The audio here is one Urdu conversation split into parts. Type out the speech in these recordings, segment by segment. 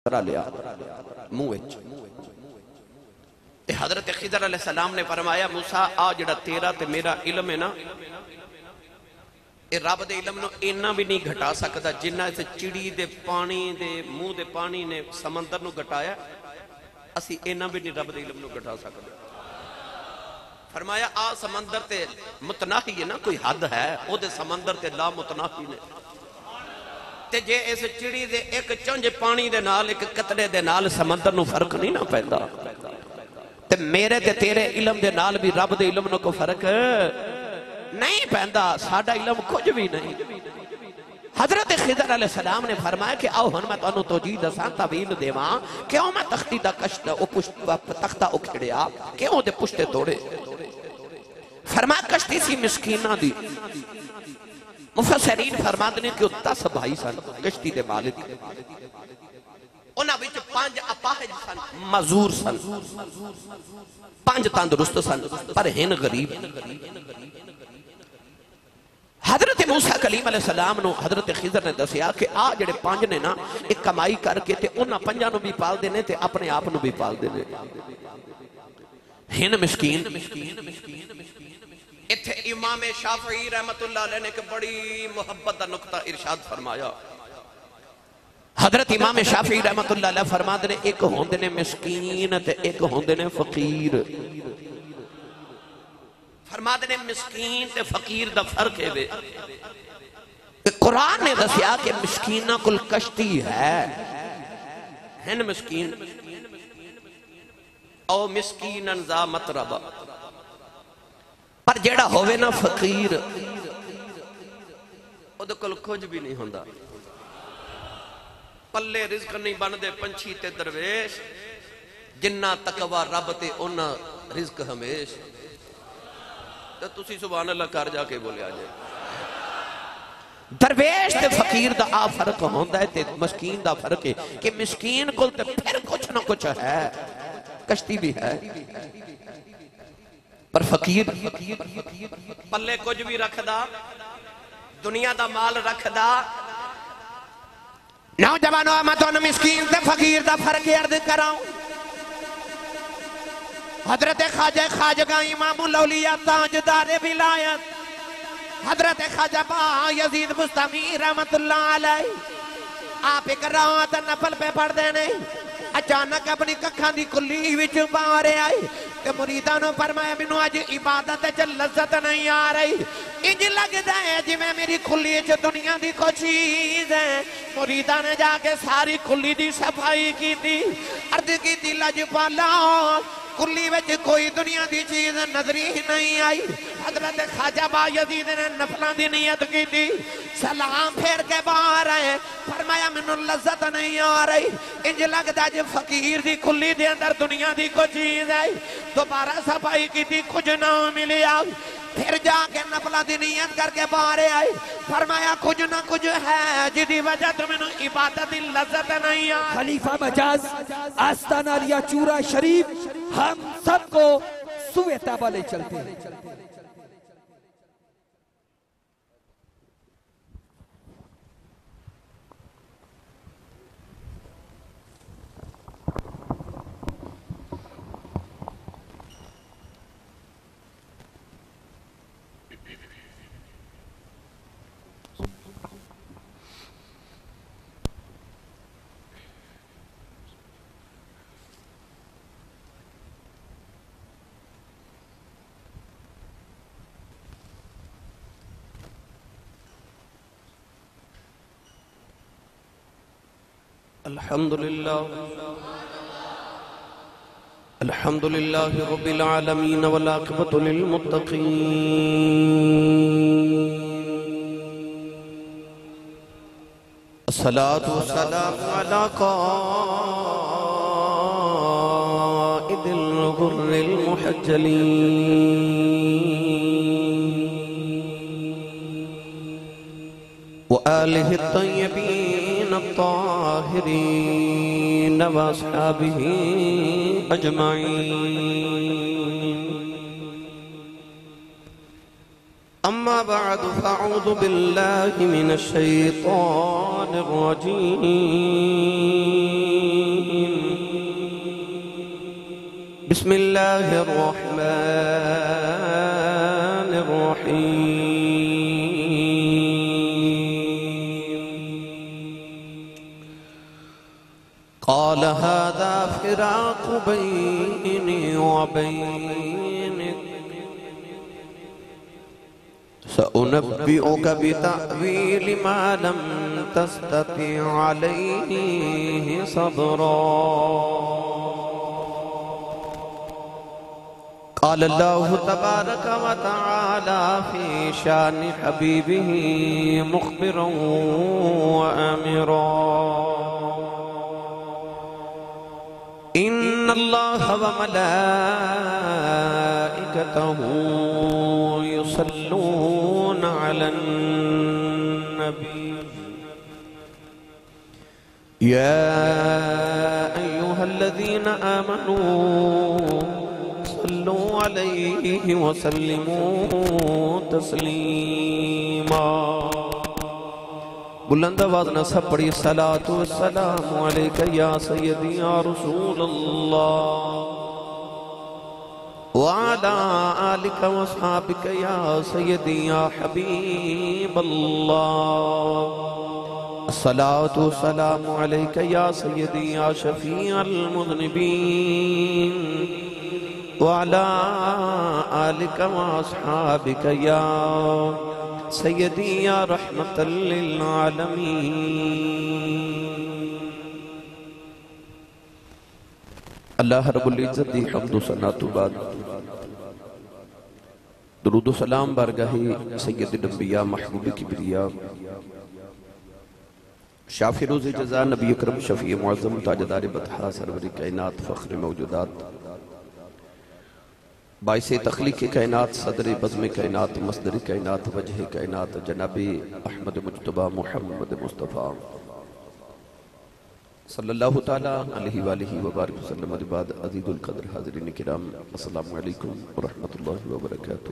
لیا موچ تے حضرت خضر علیہ السلام نے فرمایا موسیٰ آ جڑا تیرا تے میرا علم ہے نا اے رب دے علم نو اینا بھی نہیں گھٹا سکتا جنہ سے چڑی دے پانی دے منہ دے پانی نے سمندر نو گھٹایا اسی اینا بھی نہیں رب دے علم نو گھٹا سکتا فرمایا آ سمندر تے متناہی ہے نا کوئی حد ہے او دے سمندر تے لا متناہی نے تے جے اس چڑی دے ایک چونج پانی دے نال ایک قطرے دے نال سمندر نو فرق نہیں نہ پیدا تے میرے تے تیرے علم دے نال بھی رب دے علم نو کو فرق نہیں پیندا ساڈا علم کچھ بھی نہیں حضرت خضر علیہ السلام نے فرمایا کہ آؤ ہن میں تانوں توجیہ دساں تعویل دیواں کیوں میں تختی دا کشت او تختہ اکھڑیا کیوں دے پشتے توڑے فرمایا کشتی سی مسکینہ دی مفسرین فرماتے ہیں کہ 10 بھائی سن کشتی دے مالک انہاں وچ 5 اپاہج سن معذور سن 5 تندرست سن پر ہن غریب حضرت موسیٰ کلیم علیہ السلام نو حضرت خضر نے دسیا کہ آ جڑے 5 نے نا ایک کمائی کر کے تے انہاں 5 نو بھی پال دینے تے اپنے آپ نو بھی پال دینے ہن مسکین اتھے امام شافعی رحمت اللہ علیہ نے کہ بڑی محبت دا نقطہ ارشاد فرمایا حضرت امام شافعی رحمت اللہ علیہ فرما دے ایک ہوندے نے مسکین تے ایک ہوندے نے فقیر فرما دے مسکین تے فقیر دا فرق ہے وے قرآن نے دسیا کہ مسکینہ کل کشتی ہے ہن مسکین او مسکینن ذا مطربہ پر جیڑا ہوئے نا فقیر او دے کل کچھ بھی نہیں ہوندہ پلے رزق نہیں بندے پنچھی تے درویش جنہ تقوی رب تے انہ رزق ہمیش تو تسی سبحان اللہ کار جا کے بولے آجائے درویش تے فقیر دا آ فرق ہوندہ ہے تے مسکین دا فرق ہے کہ مسکین کل تے پھر کچھ نہ کچھ ہے کشتی بھی ہے پر فقیر پلے کچھ بھی رکھ دا دنیا دا مال رکھ دا نوجوانوں میں تو مسکین تے فقیر دا فرق عرض کراؤں حضرت خواجہ امام الاولیاء تاجدار ولایت حضرت خواجہ با یزید بستمی رحمت اللہ علیہ آپ ایک رات نفل پہ پڑھ دینے اچانک اپنی ککھاں دی کلی وچ بارے آئے کہ مریدانوں فرمایا منو آج عبادت چ لذت نہیں آ رہی انج لگدا ہے جی میں میری کلی چ دنیا دی کوئی چیز ہے مریداں نے جا کے ساری کلی دی صفائی کی تھی عرض کی تھی لجپالا کلی وچ کوئی دنیا دی چیز نظری نہیں آئی حضرت خواجہ با یزید نے نفلان دی نیت کی تھی سلام پھیر کے باہر آئے فرمایا منو لذت نہیں آ رہی انج لگدا جی فقیر دی کلی دے اندر دنیا دی کوئی چیز ہے دوبارہ صفائی کی تھی کچھ نہ ملیا پھر جا کے نفلہ دی نیت کر کے باہر آئے فرمایا کچھ نہ کچھ ہے جدی وجہ تمہیں عبادت دی لذت نہیں آئی خلیفہ مجاز آستانہ لیا چورا شریف ہم سب کو سوئے تابہ لے چلتے ہیں الحمدللہ رب العالمین والعاقبۃ للمتقین الصلاة والسلام علی قائد الغر المحجلین وآلہ الطیبین الطاہرین واصحابہ اجمعین اما بعد فاعوذ باللہ من الشیطان الرجیم بسم اللہ الرحمن الرحیم قال هذا فراق بینی وبینک سأنبئك بتأويل ما لم تستطع عليه صبرا قال الله تبارك وتعالى في شان حبيبه مخبرا وآمرا إن الله وملائكته يصلون على النبي يا أيها الذين آمنوا صلوا عليه وسلموا تسليما بلند آواز نہ سب پڑھی صلاة والسلام علیکہ یا سیدی یا رسول اللہ وعلى آلك وصحابك يا سيدي يا حبيب الله الصلاة والسلام عليك يا سيدي يا شفيع المذنبين وعلى آلك وصحابك يا سيدي يا رحمة للعالمين اللہ رب العزت دی حمد و ثنا تو بعد درود و سلام بارگاہ سید الانبیاء محبوب کبریا شافی روز جزا نبی اکرم شفیع معظم تاجدار بطحا سرور کائنات فخر موجودات باعث تخلیق کائنات صدر بزم کائنات مصدر کائنات وجہ کائنات جناب احمد مجتبہ محمد مصطفیٰ صلی اللہ تعالیٰ علیہ وآلہ وبارک وسلم بعد عزیز القدر حاضرین کرام السلام علیکم ورحمت اللہ وبرکاتہ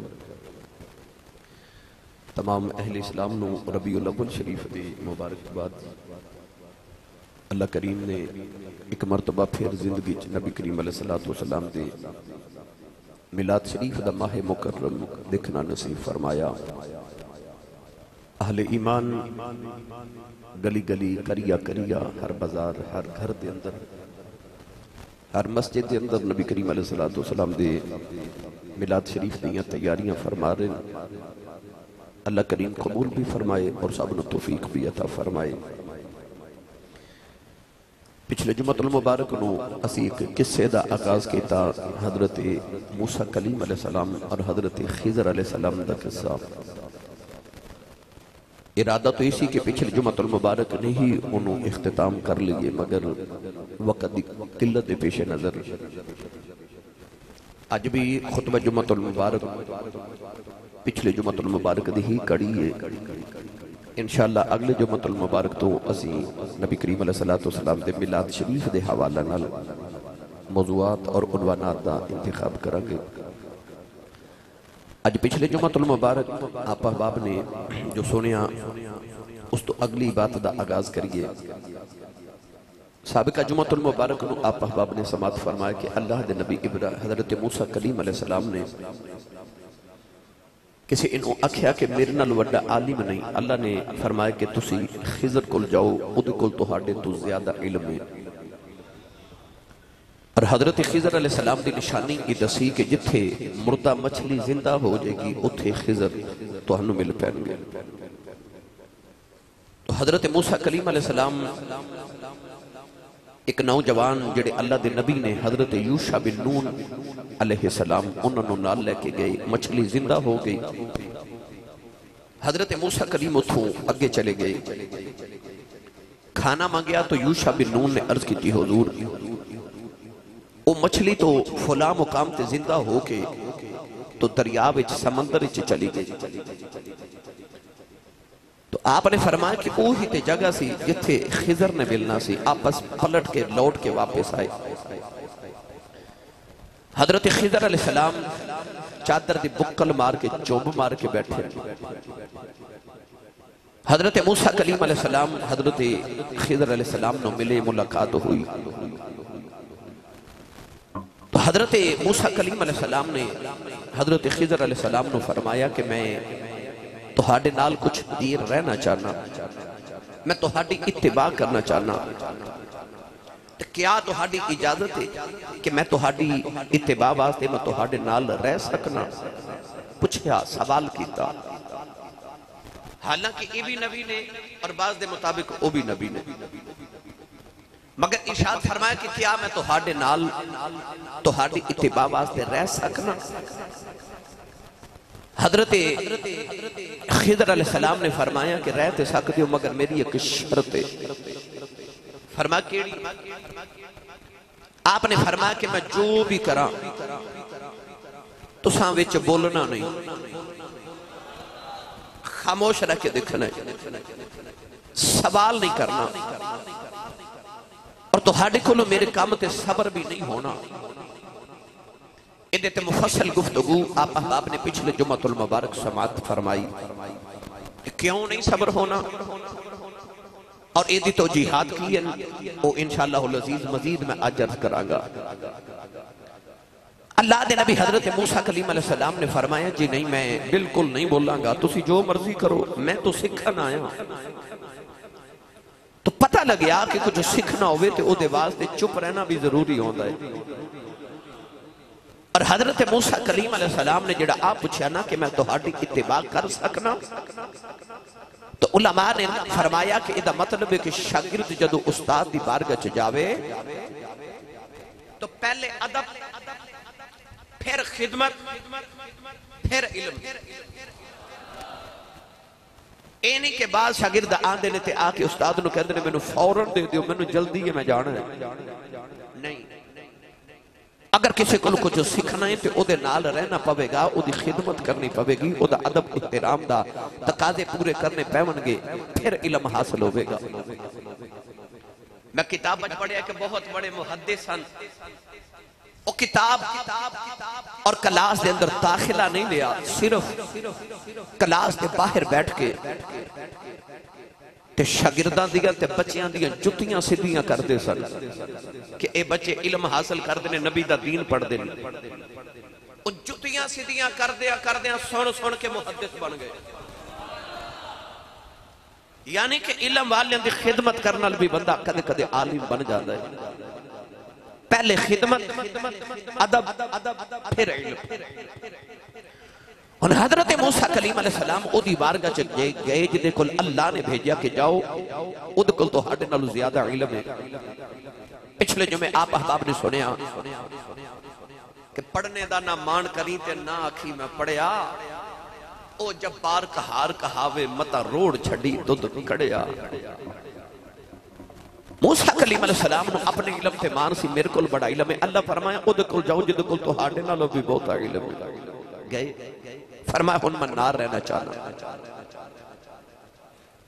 تمام اہل اسلام نو ربیع الاول شریف دے مبارک بعد اللہ کریم نے ایک مرتبہ پھر زندگی نبی کریم علیہ السلام دے میلاد شریف دا ماہ مکرم دیکھنا نصیب فرمایا اہل ایمان گلی گلی کریا کریا ہر بازار ہر گھر دے اندر ہر مسجد دے اندر نبی کریم علیہ السلام دے میلاد شریف دیاں تیاریاں فرما رہے ہیں اللہ کریم قبول بھی فرمائے اور سب نے توفیق بھی عطا فرمائے پچھلے جمعہ المبارک نو اسی ایک قصے دا آغاز کیتا حضرت موسیٰ کلیم علیہ السلام اور حضرت خضر علیہ السلام دا قصہ ارادہ تو اسی کہ پچھلے جمعہ المبارک نہیں انہوں اختتام کر لیے مگر وقت قلت پیش نظر آج بھی خطبہ جمعہ المبارک پچھلے جمعہ المبارک دی ہی کڑی ہے انشاءاللہ اگلے جمعہ المبارک تو اسی نبی کریم علیہ السلام دے میلاد شریف دے حوالہ نال موضوعات اور عنوانات دا انتخاب کرانگے آج پچھلے جمعہ المبارک آپ احباب نے جو سنیا اس تو اگلی بات دا آغاز کریے سابقہ جمعہ المبارک نو آپ احباب نے سماعت فرمایا کہ اللہ دے نبی حضرت موسیٰ کلیم علیہ السلام نے کسی انہوں اکھیا کہ میرے نال وڈا عالم نہیں اللہ نے فرمایا کہ تسی خضر کل جاؤ خود کل تو ہاڑے تو زیادہ علم ہے اور حضرت خضر علیہ السلام دی نشانی کی دسی کہ جتھے مردہ مچھلی زندہ ہو جائے گی اتھے خضر تو ہنو مل پہن گئے تو حضرت موسیٰ کلیم علیہ السلام ایک نوجوان جڑے اللہ دے نبی نے حضرت یوشع بن نون علیہ السلام انہوں نال لے کے گئے مچھلی زندہ ہو گئی حضرت موسیٰ کلیم اتھوں اگے چلے گئے کھانا مانگیا تو یوشع بن نون نے عرض کی تھی حضور وہ مچھلی تو فلاں مقام تے زندہ ہو کے تو دریا وچ سمندر وچ چلی گئی تو آپ نے فرمایا کہ وہی تے جگہ سی جتھے خضر نے ملنا سی آپس پلٹ کے لوٹ کے واپس آئے حضرت خضر علیہ السلام چادر دی بکل مار کے چوب مار کے بیٹھے حضرت موسیٰ کلیم علیہ السلام حضرت خضر علیہ السلام نو ملے ملاقات ہوئی تو حضرت موسیٰ کلیم علیہ السلام نے حضرت خضر علیہ السلام نے فرمایا کہ میں تہاڈے نال کچھ دیر رہنا چاہنا، میں تہاڈی اتباع کرنا چاہنا، کیا تہاڈی اجازت ہے کہ میں تہاڈی اتباع واسطے میں تہاڈے نال رہ سکنا؟ پوچھیا، سوال کیتا، حالانکہ یہ بھی نبی نے اور بعض دے مطابق وہ بھی نبی نے، مگر ارشاد فرمایا کہ کیا میں تہاڈے نال تہاڈی اتباع واسطے رہ سکنا؟ حضرت خضر علیہ السلام نے فرمایا کہ رہتے سکتے ہو مگر میری ایک شرط ہے۔ فرمایا کیڑی؟ آپ نے فرمایا کہ میں جو بھی کراں تساں وچ بولنا نہیں، خاموش رہ کے دیکھنا ہے، سوال نہیں کرنا، اور تہاڈے کولوں میرے کام تے صبر بھی نہیں ہونا۔ ادھے تے مفصل گفتگو آپ احباب نے پچھلے جمعہ المبارک سماعت فرمائی کہ کیوں نہیں صبر ہونا، اور ادھی توجیحات کی ہے وہ انشاءاللہ العزیز مزید میں عرض کراں گا۔ اللہ دے نبی حضرت موسیٰ کلیم علیہ السلام نے فرمایا جی نہیں میں بالکل نہیں بولاں گا، تسی جو مرضی کرو، میں تو سکھن آیا۔ تو پتہ لگیا کہ کچھ سکھنا ہوئے تو او دے واسطے چپ رہنا بھی ضروری ہوتا ہے۔ اور حضرت موسیٰ کلیم علیہ السلام نے جڑا آپ پوچھا نا کہ میں تہاڈی اتباع کر سکنا، تو علماء نے فرمایا کہ ادھا مطلب ہے کہ شاگرد جدو استاد دی بارگاہ چ جاوے تو پہلے ادب، پھر خدمت، پھر علم۔ اینی کے بعد شاگرد آندے نے تے آکے استاد نو کہندے نے میں نو فوراں دے دیو، میں نو جلدی ہے میں جانا ہے، نہیں۔ اگر کسی کو کچھ سکھنا ہے تو او دے نال رہنا پوے گا، او دی خدمت کرنی پوے گی، او دا ادب احترام دا تقاضے پورے کرنے پیون گے، پھر علم حاصل ہوئے گا۔ میں کتاب بچ پڑھیا کہ بہت بڑے محدث ہیں، وہ کتاب اور کلاس دے اندر داخلہ نہیں لیا، صرف کلاس دے باہر بیٹھ کے تے شاگرداں دیاں تے بچیاں دیاں جتیاں سدیاں کر دے سن کہ اے بچے علم حاصل کر دینے، نبی دا دین پڑھ دینے، ان جتیاں سدیاں کر دیا سن کے محدث بن گئے۔ یعنی کہ علم والے دی خدمت کرنا بھی بندہ کدے کدے عالم بن جاتا ہے۔ پہلے خدمت، ادب، پھر علم۔ اور حضرت موسیٰ کلیم علیہ السلام او دی بارگاہ چک گئے جدے کل اللہ نے بھیجیا کہ جاؤ او دے کل تو ہاڑے نالو زیادہ علم ہے۔ پچھلے جمعے آپ احباب نے سنیا کہ پڑھنے دا نہ مان کری تے نہ آکھی میں پڑھیا، او جب بار کہار کہاوے متا روڑ چھڑی تو کڑیا۔ موسیٰ کلیم علیہ السلام نے اپنے علم تے مان سی میرے کل بڑا علم ہے، اللہ فرمایا او دے کل جاؤ جدے کل تو ہاڑے نالو بھی بہت علم ہے۔ گئے فرمایا ہن من نار رہنا چاہنا،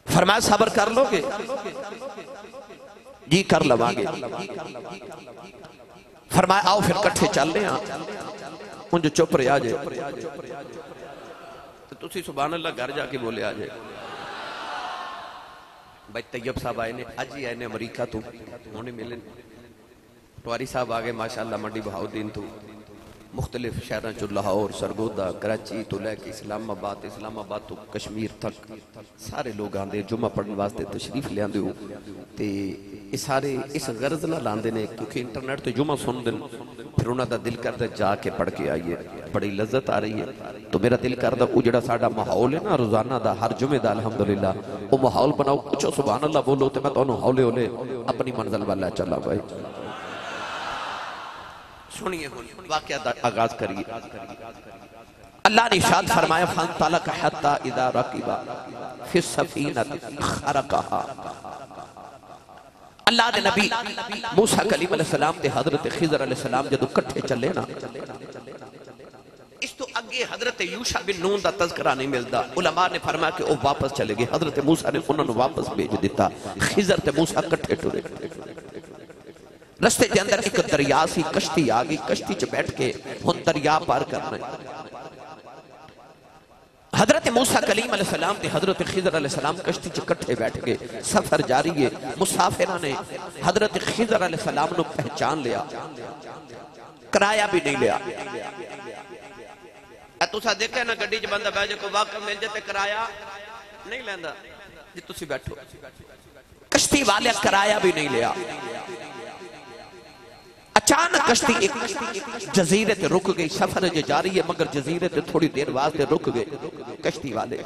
فرمایا صبر کر لو گے؟ جی کر لواں گے۔ فرمایا آؤ پھر کٹھے چل لیں، ان جو چپ رہے آجے تو تسی سبحان اللہ گھر جا کے بولے آجے۔ بھائی طیب صاحب آئے نے، آجی آئے نے امریکہ تو انہیں ملیں، ٹواری صاحب آگے ماشاءاللہ منڈی بہاؤدین تو مختلف شہران چو لاہور، سرگودہ، کراچی تو لے کے اسلام آباد تو کشمیر تک سارے لوگ آندے جمعہ پڑھنے واسطے تشریف لے آندے ہو تے اس سارے اس غرض نہ لاندے نے کیونکہ انٹرنیٹ تے جمعہ سن دن پھر انہاں دا دل کردہ جا کے پڑھ کے آئیے، بڑی لذت آ رہی ہے۔ تو میرا دل کردہ وہ جڑا ساڑا ماحول ہے نا روزانہ دا ہر جمعہ دا الحمدللہ وہ ماحول بناؤ، کچھو سبحان اللہ بولو تے میں تو انہوں ہولے ہولے اپنی منزل والا چلا بھائی۔ سنیے واقعہ دا آغاز کریے۔ اللہ نے ارشاد فرمایا فَانْطَلَقَ حَتَّى إِذَا رَكِبَ فِي السَّفِينَةِ خَرَقَهَا۔ اللہ دے نبی موسیٰ کلیم علیہ السلام تے حضرت خضر علیہ السلام جدو کٹھے چلے نا، اس تو اگے حضرت یوشع بن نون دا تذکرہ نہیں ملدا، علماء نے فرمایا کہ وہ واپس چلے گئے، حضرت موسیٰ نے انہوں نے واپس بھیج دیتا، خضر تے موسیٰ کٹھے ٹرے۔ رستے کے اندر ایک دریا سی، کشتی آگئی، کشتی چ بیٹھ کے ہن دریا پار کرنا ہے۔ حضرت موسیٰ کلیم علیہ السلام تے حضرت خضر علیہ السلام کشتی چ کٹھے بیٹھ گئے، سفر جاری ہے۔ مسافرہ نے حضرت خضر علیہ السلام نو پہچان لیا، کرایہ بھی نہیں لیا. تسا دیکھا نا گڈی چ بندہ بیٹھ جائے کوئی واقعہ مل جائے کرایہ نہیں لیندا جی تسی بیٹھو. کشتی والے کرایہ بھی نہیں لیا. اچانک کشتی ایک جزیرے تے رک گئی. سفر جو جاری ہے مگر جزیرے تے تھوڑی دیر واسطے رک گئے. کشتی والے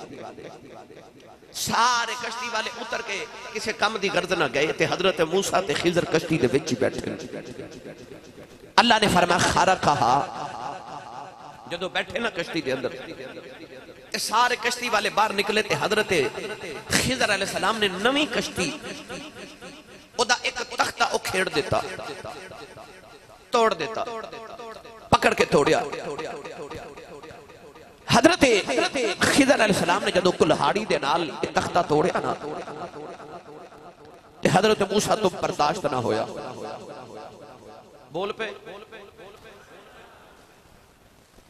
سارے کشتی والے اتر کے کسی کم دی غرض نہ گئے تے حضرت موسیٰ تے خضر کشتی دے وچ بیٹھے. اللہ نے فرمایا خارقہا جدو بیٹھے نا کشتی دے اندر تے سارے کشتی والے باہر نکلے تے حضرت خضر علیہ السلام نے نویں کشتی او دا ایک تختہ او کھیڑ دیتا توڑ دیتا پکڑ کے توڑیا. حضرت خضر علیہ السلام نے جدو کلہاڑی دے نال تختہ توڑیا نا تے حضرت موسیٰ تو برداشت نہ ہویا. بول پہ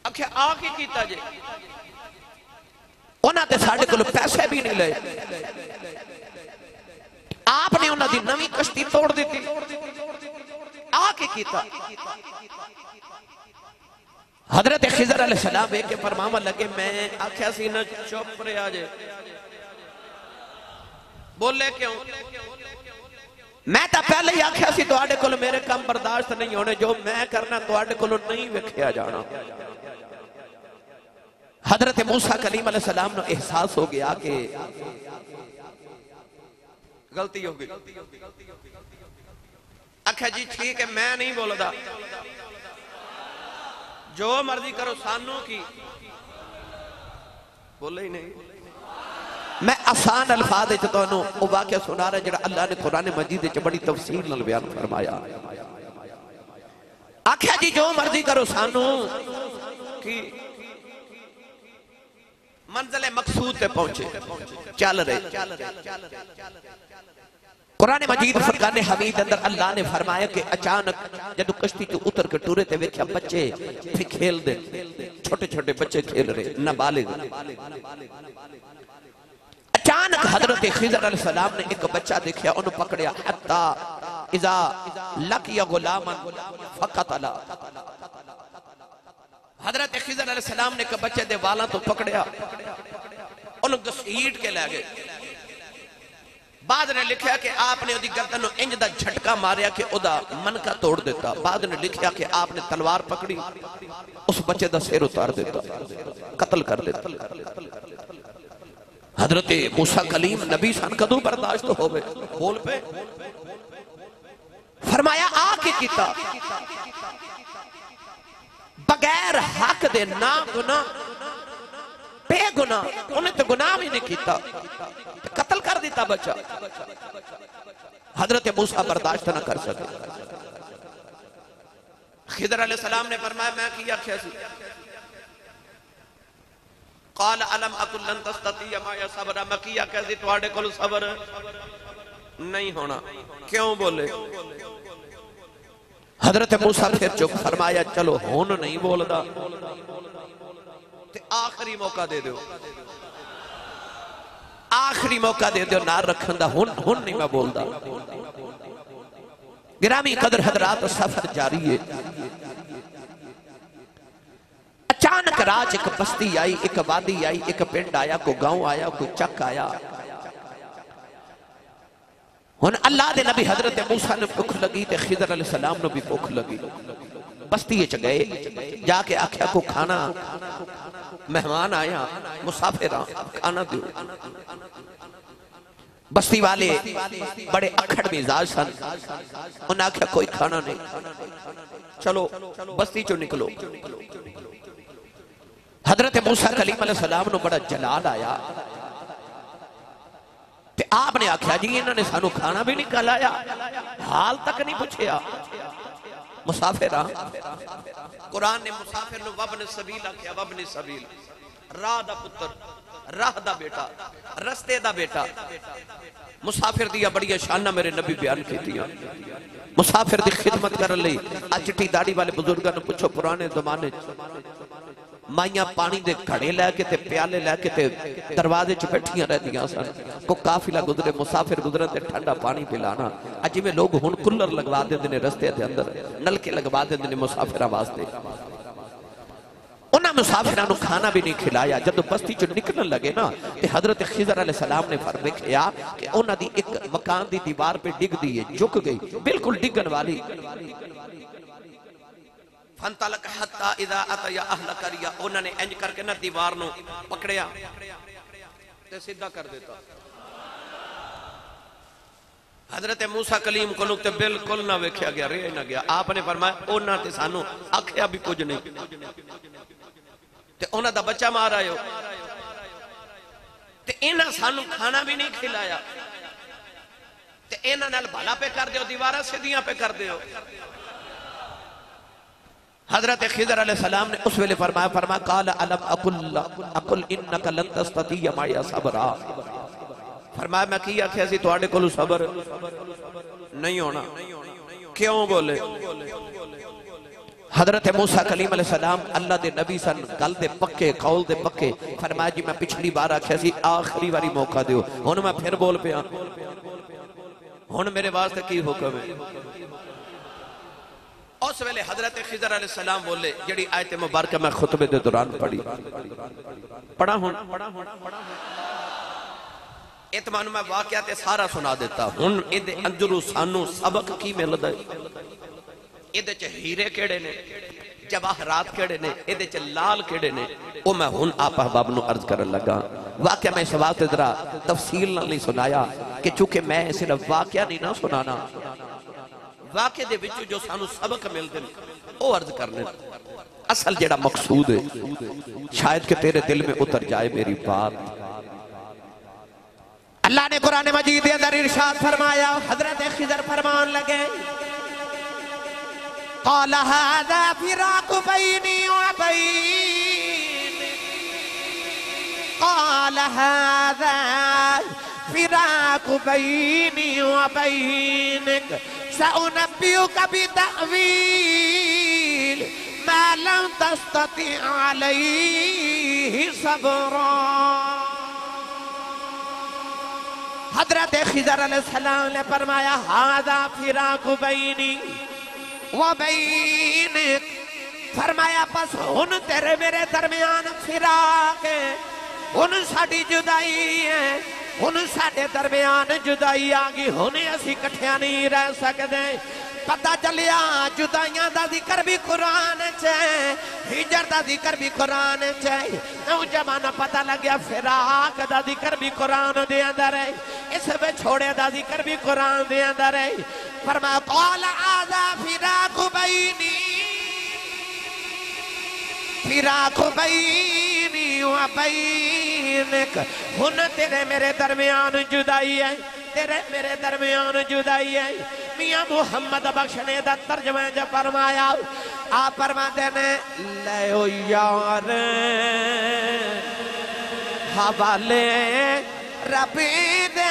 اکھے آگے کیتا جے انہاں تے ساڑھے کلو پیسے بھی نہیں لے. آپ نے انہاں دی نویں کشتی توڑ دیتی. آگے کیتا. حضرت خضر علیہ السلام ایک کے فرماوا لگے میں آکھیا سی نہ چپ رہے آجے. بولے کیوں؟ میں تا پہلے ہی آکھیا سی تو آڑے کلو میرے کام برداشت نہیں ہونے جو میں کرنا تو آڑے کلو نہیں وکھیا جانا. حضرت موسیٰ کلیم علیہ السلام نے احساس ہو گیا کہ غلطی ہو گئی. اکھا جی ٹھیک ہے میں نہیں بول دا جو مرضی کرو سانوں کی بولے ہی نہیں. میں آسان الفاظ چاہتا ہوں وہ واقعہ سنا رہا جڑا اللہ نے قرآن مجید چ بڑی تفصیل نال بیان فرمایا. آکھا جی جو مرضی کرو سانوں کی منزل مقصود پہ پہنچے چل رہے. قرآن مجید فرقان حمید اندر اللہ نے فرمایا کہ اچانک جدو کشتی تو اتر کے ٹورے تے ویکھیا بچے پھر کھیل دے چھوٹے چھوٹے بچے کھیل رہے نابالغ. اچانک حضرت خضر علیہ السلام نے ایک بچہ دیکھیا انہوں پکڑیا حتی اذا لقی غلاما فقتلا. حضرت خضر علیہ السلام نے ایک بچے دے والاں تو پکڑیا انہوں گسیٹ کے لے گئے. بعد نے لکھیا کہ آپ نے گردن انج دا جھٹکا ماریا کہ ادا منکا توڑ دیتا. بعد نے لکھیا کہ آپ نے تلوار پکڑی اس بچے دا سیر اتار دیتا قتل کر دیتا. حضرت موسیٰ کلیم نبی سان کدو برداشت ہوئے. بول پہ فرمایا آکے کیتا بغیر حق دے نا گناہ بے گناہ انہیں تو گناہ بھی نہیں کیتا قتل کر دیتا بچہ. حضرت موسیٰ برداشت نہ کر سکے. خضر علیہ السلام نے فرمایا میں کیا کیسی قال علم اکل لن تستطیع مایا صبر میں کیا کیسی توڑے کل صبر نہیں ہونا. کیوں بولے؟ حضرت موسیٰ پھر چپ فرمایا چلو ہون نہیں بول دا تے آخری موقع دے دو آخری موقع دے دو نار رکھن دا ہون نہیں میں بول دا. گرامی قدر حضرات سفر جاری ہے. اچانک راج ایک بستی آئی ایک وادی آئی ایک پنڈ آیا کوئی گاؤں آیا کوئی چک آیا. ہن اللہ دے نبی حضرت موسیٰ نے بھوک لگی تے خضر علیہ السلام نے بھی بھوک لگی. بستی چ گئے جا کے آکھیا کو کھانا مہمان آیا مسافر کھانا دیو. بستی والے بڑے اکھڑ مزاج سن. انہاں آکھیا کوئی کھانا نہیں چلو بستی چو نکلو. حضرت موسیٰ کلیم علیہ السلام نے بڑا جلال آیا تے آپ نے آکھیا جی انہوں نے سانو کھانا بھی نہیں کھلایا حال تک نہیں پوچھیا. مسافر قرآن نے مسافر نے وابن سبیل آکھیا وابن سبیل راہ دا پتر راہ دا بیٹا رستے دا بیٹا. مسافر دیا بڑی شانہ میرے نبی بیان کی دیا. مسافر دی خدمت کر لئی چٹی داڑی والے بزرگاں نے پوچھو پرانے زمانے مائیاں پانی دے گھڑے لے کے تے پیالے لے کے تے دروازے چ بیٹھیاں رہ دیاں سن کو قافلہ گزرے مسافر گزرے تے ٹھنڈا پانی پلانا اجی میں لوگ ہن کولر لگوا دے نے رستے دے اندر نلکے لگوا دے نے مسافراں واسطے انہاں مسافرانو کھانا بھی نہیں کھلایا جب بستی چ نکلن لگے نا تے حضرت خضر علیہ السلام نے فرمایا کہ انہاں دی ایک مکان دی دیوار پہ ڈگ دی ہے جھک گئی بالکل ڈگن والی فانطلق حتی اذا اتیا اہل قریہ انہوں نے انج کر کے نہ دیوار نو پکڑیا تے سیدھا کر دیتا حضرت موسیٰ کلیم کو تے بالکل نہ ویکھیا گیا رہ نہ گیا آپ نے فرمایا انہاں تے سانو آکھیا بھی کچھ نہیں تے انہاں دا بچہ مار آئے ہو تے انہاں سانو کھانا بھی نہیں کھلایا تے انہاں نال بھلا پہ کر دیو دیوارہ سیدھیاں پہ کر دیو حضرت خضر علیہ السلام نے اس ویلے فرمایا قال علم اقل انکا لن تستطیع معی صبرا فرمایا میں کیا کیسی توڑے کلو صبر نہیں ہونا کیوں بولے حضرت موسیٰ کلیم علیہ السلام اللہ دے نبی سن گل دے پکے قول دے پکے فرمایا جی میں پچھلی بار کیسی آخری واری موقع دیو ہن میں پھر بول پیا ہن میرے واسطے کی حکم ہے اس ویلے حضرت خضر علیہ السلام بولے جڑی آیت مبارکہ میں خطبے دے دوران پڑھی پڑھا ہوں اتمانو میں واقعات سارا سنا دیتا ہوں ایدے اندرو سانو سبق کی مل دے ایدے چھ ہیرے کیڑے نے جواہرات کیڑے نے ایدے چھ لال کیڑے نے او میں ہن آپ احباب نو عرض کرن لگا واقعہ میں اس واسطے ذرا تفصیل نہ نہیں سنایا کہ چونکہ میں صرف واقعہ نہیں نہ سنانا واقعے دے وچوں جو سانو سبق ملدے او عرض کرنے اصل جڑا مقصود ہے شاید کہ تیرے دل میں اتر جائے میری بات اللہ نے قرآن مجید کے اندر ارشاد فرمایا حضرت خضر فرمان لگے قال هذا فراق بینی و بینک قال هذا فراق بینی و بینک سأنبئك بتأويل ما لم تستطع عليه صبرا حضرت خضر علیہ السلام نے فرمایا هذا فراق بینی و بینک فرمایا پس ہن تیرے میرے درمیان فراق ہے ہن ساڑی جدائی ہے ہن ساڑے درمیان جدائی آگی ہن اسی کٹھیا نہیں رہ سکتے پتہ چلیا جدائیاں دا ذکر بھی قرآن چاہے ہجر دا ذکر بھی قرآن چاہے نوجوان پتہ لگیا فراق دا ذکر بھی قرآن دے اندر ہے اس میں چھوڑے دا ذکر بھی قرآن دے اندر ہے فرمایا قال آذا فراق بینی فراق بینی و بینک ہن تیرے میرے درمیان جدائی ہے تیرے میرے درمیان جدائی ہے میاں محمد بخشنے دا ترجمہ جب فرمایا آپ فرماتے ہیں لیو یار حوالے ربی دے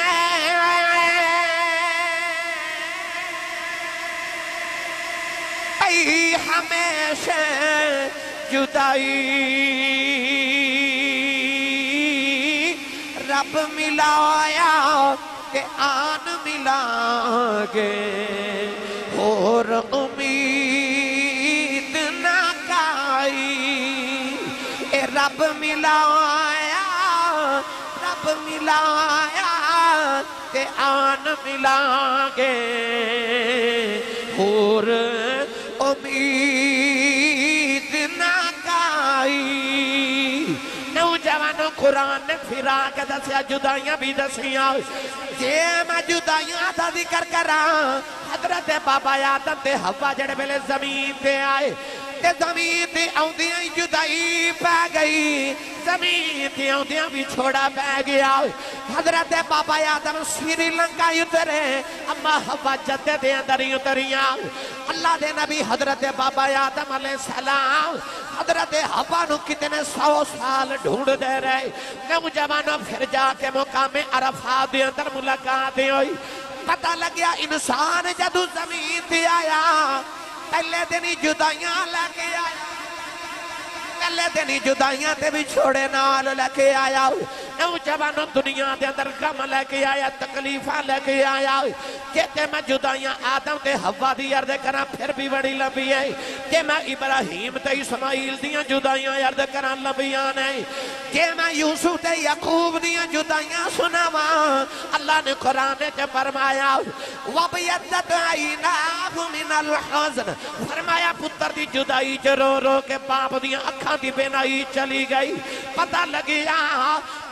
ای ہمیشہ جدائی رب ملایا کہ آن ملا گے اور امید نہ کائی اے رب ملایا کہ آن ملا گے اور امید نہ کائی نوجوانوں قرآن نے فراق دسیا جدائیاں بھی دسیاں جے میں جدائیاں دا ذکر کرا حضرت بابا آدم تے حوا جڑے پہلے زمین تے آئے تے زمین تے آؤندیاں جدائی پہ گئی زمین تے آؤندیاں بھی چھوڑا پہ گیا حضرت بابا آدم سری لنکا اترے اما حوا جدے دے اندر اتریاں اللہ دے نبی حضرت بابا آدم علیہ السلام حضرت حوا نو کتنے 100 سال ڈھونڈ دے رہے نوجوانوں پھر جا کے مقام عرفات دے اندر ملاقات ہوئی پتہ لگیا انسان جدو زمین تے آیا پہلے دن ہی جدائیاں لے کے آیا پہلے دن ہی جدائیاں تے بھی چھوڑے نال لے کے آیا نوجوانوں دنیا دے اندر غم لے کے آیا تکلیفہ لے کے آیا کہتے میں جدائیاں آدم تے حوا دی عرض کرنا پھر بھی بڑی لمبی ہے کہ میں ابراہیم تے اسماعیل دیاں جدائیاں عرض کرنا لمبیاں نہیں کہ میں یوسف تے یعقوب دیاں جدائیاں سناوا اللہ نے قرآن تے فرمایا وَبِيَدَّتْ عَيْنَاهُ مِنَ الْحَزْنِ فرمایا پتر دی جدائی چ رو رو کے باپ دیاں اکھاں دی بینائی چلی گئی پتہ لگیا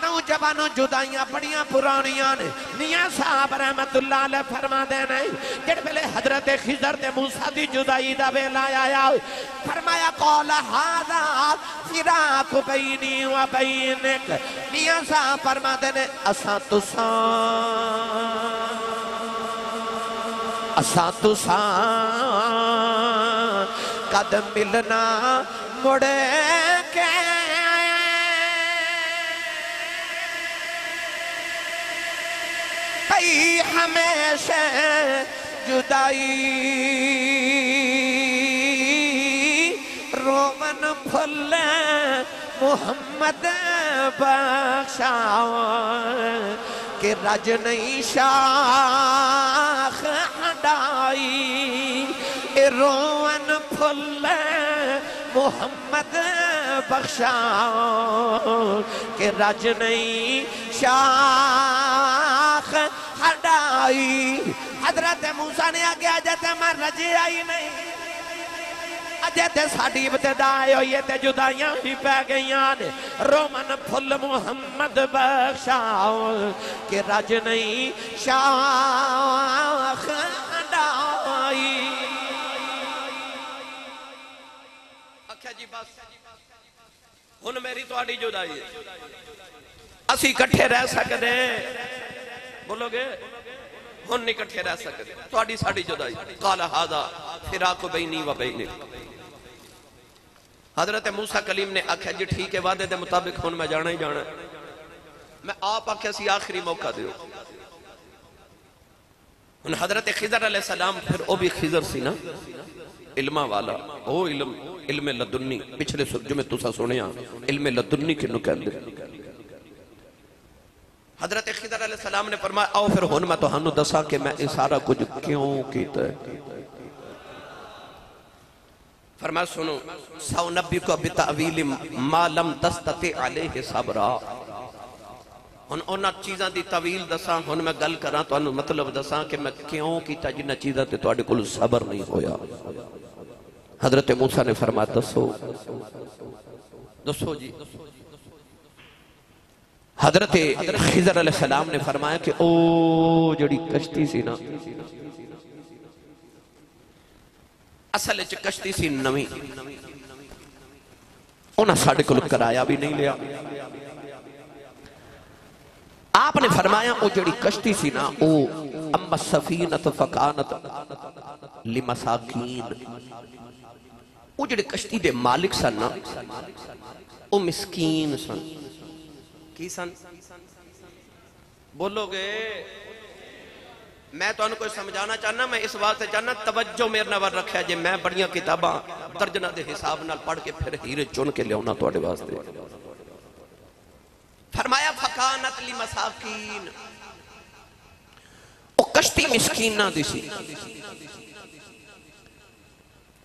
نوجوانوں جدائیاں بڑیاں پرانیاں نے میاں صاحب رحمت اللہ علیہ فرما دینے جڑ پہلے حضرت خضر تے موسیٰ دی جدائی دا بیلا آیا فرمایا قول هذا فراق بینی و بینک میاں صاحب فرما دینے اساں تساں قد ملنا مڑے کے پئی ہمیشہ جدائی رومن پھلے محمد بخشاؤ کہ رج نہیں شاخ ہڈائی رومن پھلے محمد بخشاؤ کہ رج نہیں شاخ ہڈائی حضرت موسیٰ نے آگے آجاتے میں رجے آئی نہیں اجے ساڑی ابتدائی ہوئی تے جدائیاں ہی پہ گئیاں نے رومن پھل محمد بخشاؤ کہ رج نہیں شاخ ہڈائی اکھا جی بس ہن میری تو آڑی جدائی ہے اسی کٹھے رہ سکتے بولو گے ہن نہیں کٹھے رہ سکتے تو آڑی ساڑی جدائی قال هذا فراق بینی و بینک حضرت موسیٰ کلیم نے آکھا جی ٹھیک ہے وعدے دے مطابق ہن میں جانا ہی جانا میں آپ آکھا سی آخری موقع دیو ان حضرت خضر علیہ السلام پھر او بھی خضر سی نا علمہ والا او علم لدنی پچھلے جو میں تسا سنیا علم لدنی کنو کہندے حضرت خضر علیہ السلام نے فرمایا آؤ پھر ہن میں تو ہنو دسا کہ میں اس سارا کچھ کیوں کیتا ہے فرمایا سنو سو نبی کو بتعویل ما لم تستطع علیہ صبرا ہن اونا چیزاں دی طویل دساں ہن میں گل کراں تو انہوں مطلب دساں کہ میں کیوں کیتا جنہ چیزاں تے تو آڑے کل صبر نہیں ہویا حضرت موسیٰ نے فرمایا دسو جی حضرت خضر علیہ السلام نے فرمایا کہ او جڑی کشتی سی نا اصل کشتی سی نوی انہاں ساڑھے کل کرایا بھی نہیں لیا آپ نے فرمایا او جڑی کشتی سی نا او اما السفینت فکانت لمساکین او جڑی کشتی دے مالک سن نا او مسکین سن کی سن بولو گے میں تو انہوں کو سمجھانا چاہنا میں اس بات سے چاہنا توجہ میرے نور رکھا جے میں بڑیاں کتاباں درجنہ دے حساب نال پڑھ کے پھر ہیرے چن کے لے ہونا تو اڑے واسطے فرمایا فکانت لی مساکین او کشتی مسکین نہ دیسی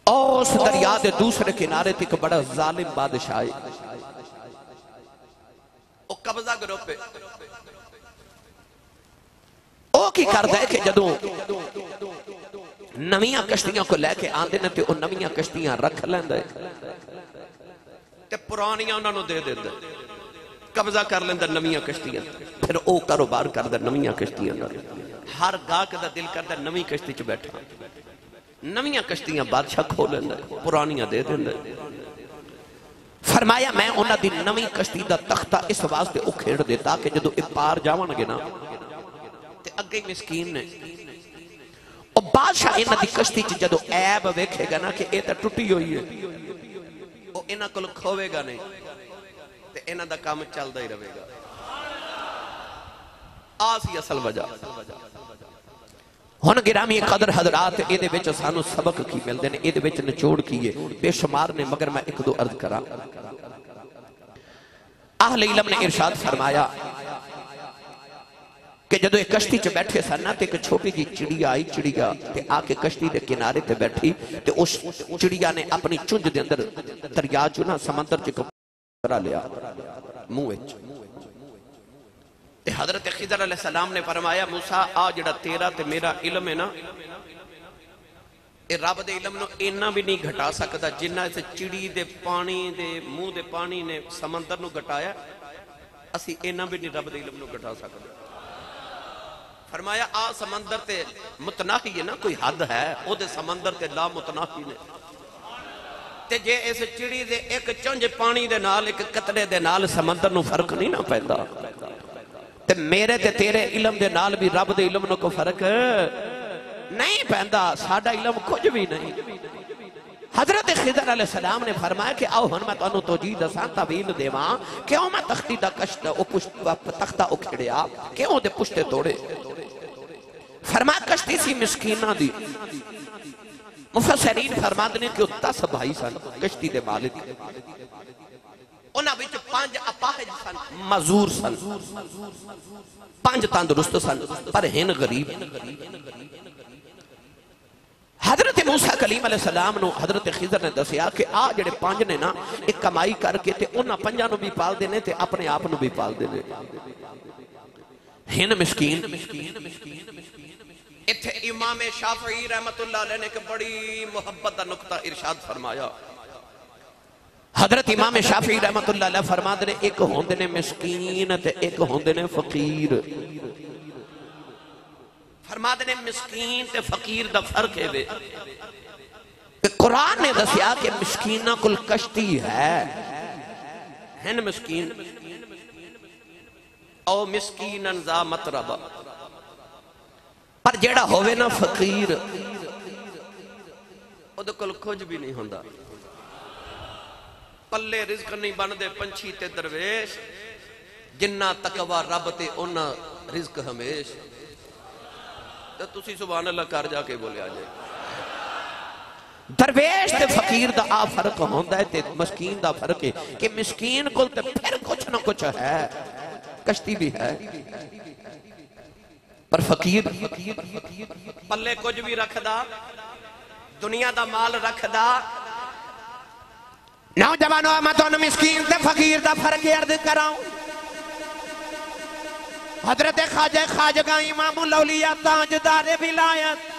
اس دریا دے دوسرے کنارے تک بڑا ظالم بادشاہ او قبضہ کرو پہ او کی کردہ ہے کہ جدوں نویاں کشتیاں کو لے کے آندے نہ تے او نویاں کشتیاں رکھ لیندے تے پرانیاں انہوں نے دے دیندے قبضہ کر لیندے نویاں کشتیاں پھر او کاروبار کردہ نویاں کشتیاں ہر گاہک دا دل کردہ نوی کشتی چ بیٹھا نویاں کشتیاں بادشاہ کھو لیندے پرانیاں دے دیندے فرمایا میں انہاں دی نوی کشتی دا تختہ اس واسطے اکھیڑ دیتا کہ جدو پار جاون گے نا تے اگے مسکین نے اور بادشاہ انہاں دی کشتی چ جدو عیب ویکھے گا نا کہ اے تے ٹوٹی ہوئی ہے او انہاں کول کھوے گا نہیں تے انہاں دا کام چلدا ہی رہے گا آسی اصل وجہ ہن گرامی قدر حضرات اے دے وچ سانو سبق کی ملدے نے اے دے وچ نچوڑ کیے بے شمار نے مگر میں ایک دو عرض کراں اہل علم نے ارشاد فرمایا کہ جدو ایک کشتی چ بیٹھے سن تے ایک چھوٹی جی چڑیا آئی، چڑیا تے آ کے کشتی دے کنارے تے بیٹھی تے اس چڑیا نے اپنی چونج دے اندر دریا چ نا سمندر چ کرا لیا منہ وچ تے حضرت خضر علیہ السلام نے فرمایا موسیٰ آ جڑا تیرا تے میرا علم ہے نا اے رب دے علم نو اینا بھی نہیں گھٹا سکتا جنہ اسے چڑی دے پانی دے منہ دے پانی نے سمندر نو گھٹایا اسی اینا بھی نہیں رب دے علم نو گھٹا سکتا فرمایا آ سمندر تے متناہی ہے نا کوئی حد ہے او دے سمندر تے لا متناہی نے تے جے اس چڑی دے ایک چنج پانی دے نال ایک قطرے دے نال سمندر نو فرق نہیں نہ پیندا تے میرے تے تیرے علم دے نال بھی رب دے علم نو کو فرق نہیں پیندا ساڈا علم کچھ بھی نہیں حضرت خضر علیہ السلام نے فرمایا کہ آؤ ہن میں تانوں توجیہ دساں تعویل دیواں کیوں میں تختی دا کشت او تختہ اکھڑیا کیوں دے پشتے توڑے فرمایا کشتی سی مسکینہ دی مفسرین فرماتے ہیں کہ 10 بھائی سن کشتی دے مالک انہاں وچ 5 اپاہج سن معذور سن 5 تندرست سن پر ہن غریب حضرت موسیٰ کلیم علیہ السلام نو حضرت خضر نے دسیا کہ آ جڑے 5 نے نا ایک کمائی کر کے تے انہاں 5 نو بھی پال دینے تے اپنے آپ نو بھی پال دینے ہن مسکین اتھے امام شافعی رحمت اللہ علیہ نے کہ بڑی محبت دا نقطہ ارشاد فرمایا حضرت امام شافعی رحمت اللہ علیہ فرما دے ایک ہوندے نے مسکین تے ایک ہوندے نے فقیر فرما دے مسکین تے فقیر دا فرق ہے وے قرآن نے دسیا کہ مسکینہ کل کشتی ہے ہن مسکین او مسکینن ذا مطربہ پر جیڑا ہوئے نا فقیر او دے کل کچھ بھی نہیں ہوندہ پلے رزق نہیں بندے پنچھی تے درویش جنہ تقوی رب تے انہ رزق ہمیش تو تسی سبحان اللہ کر جا کے بولے آجائے درویش تے فقیر دا آ فرق ہوندہ ہے تے مسکین دا فرق ہے کہ مسکین کل تے پھر کچھ نہ کچھ ہے کشتی بھی ہے پر فقیر پلے کچھ بھی رکھ دا دنیا دا مال رکھ دا نوجوانوں میں تو مسکین تے فقیر دا فرق عرض کراؤں حضرت خواجہ امام الاولیاء تاجدار ولایت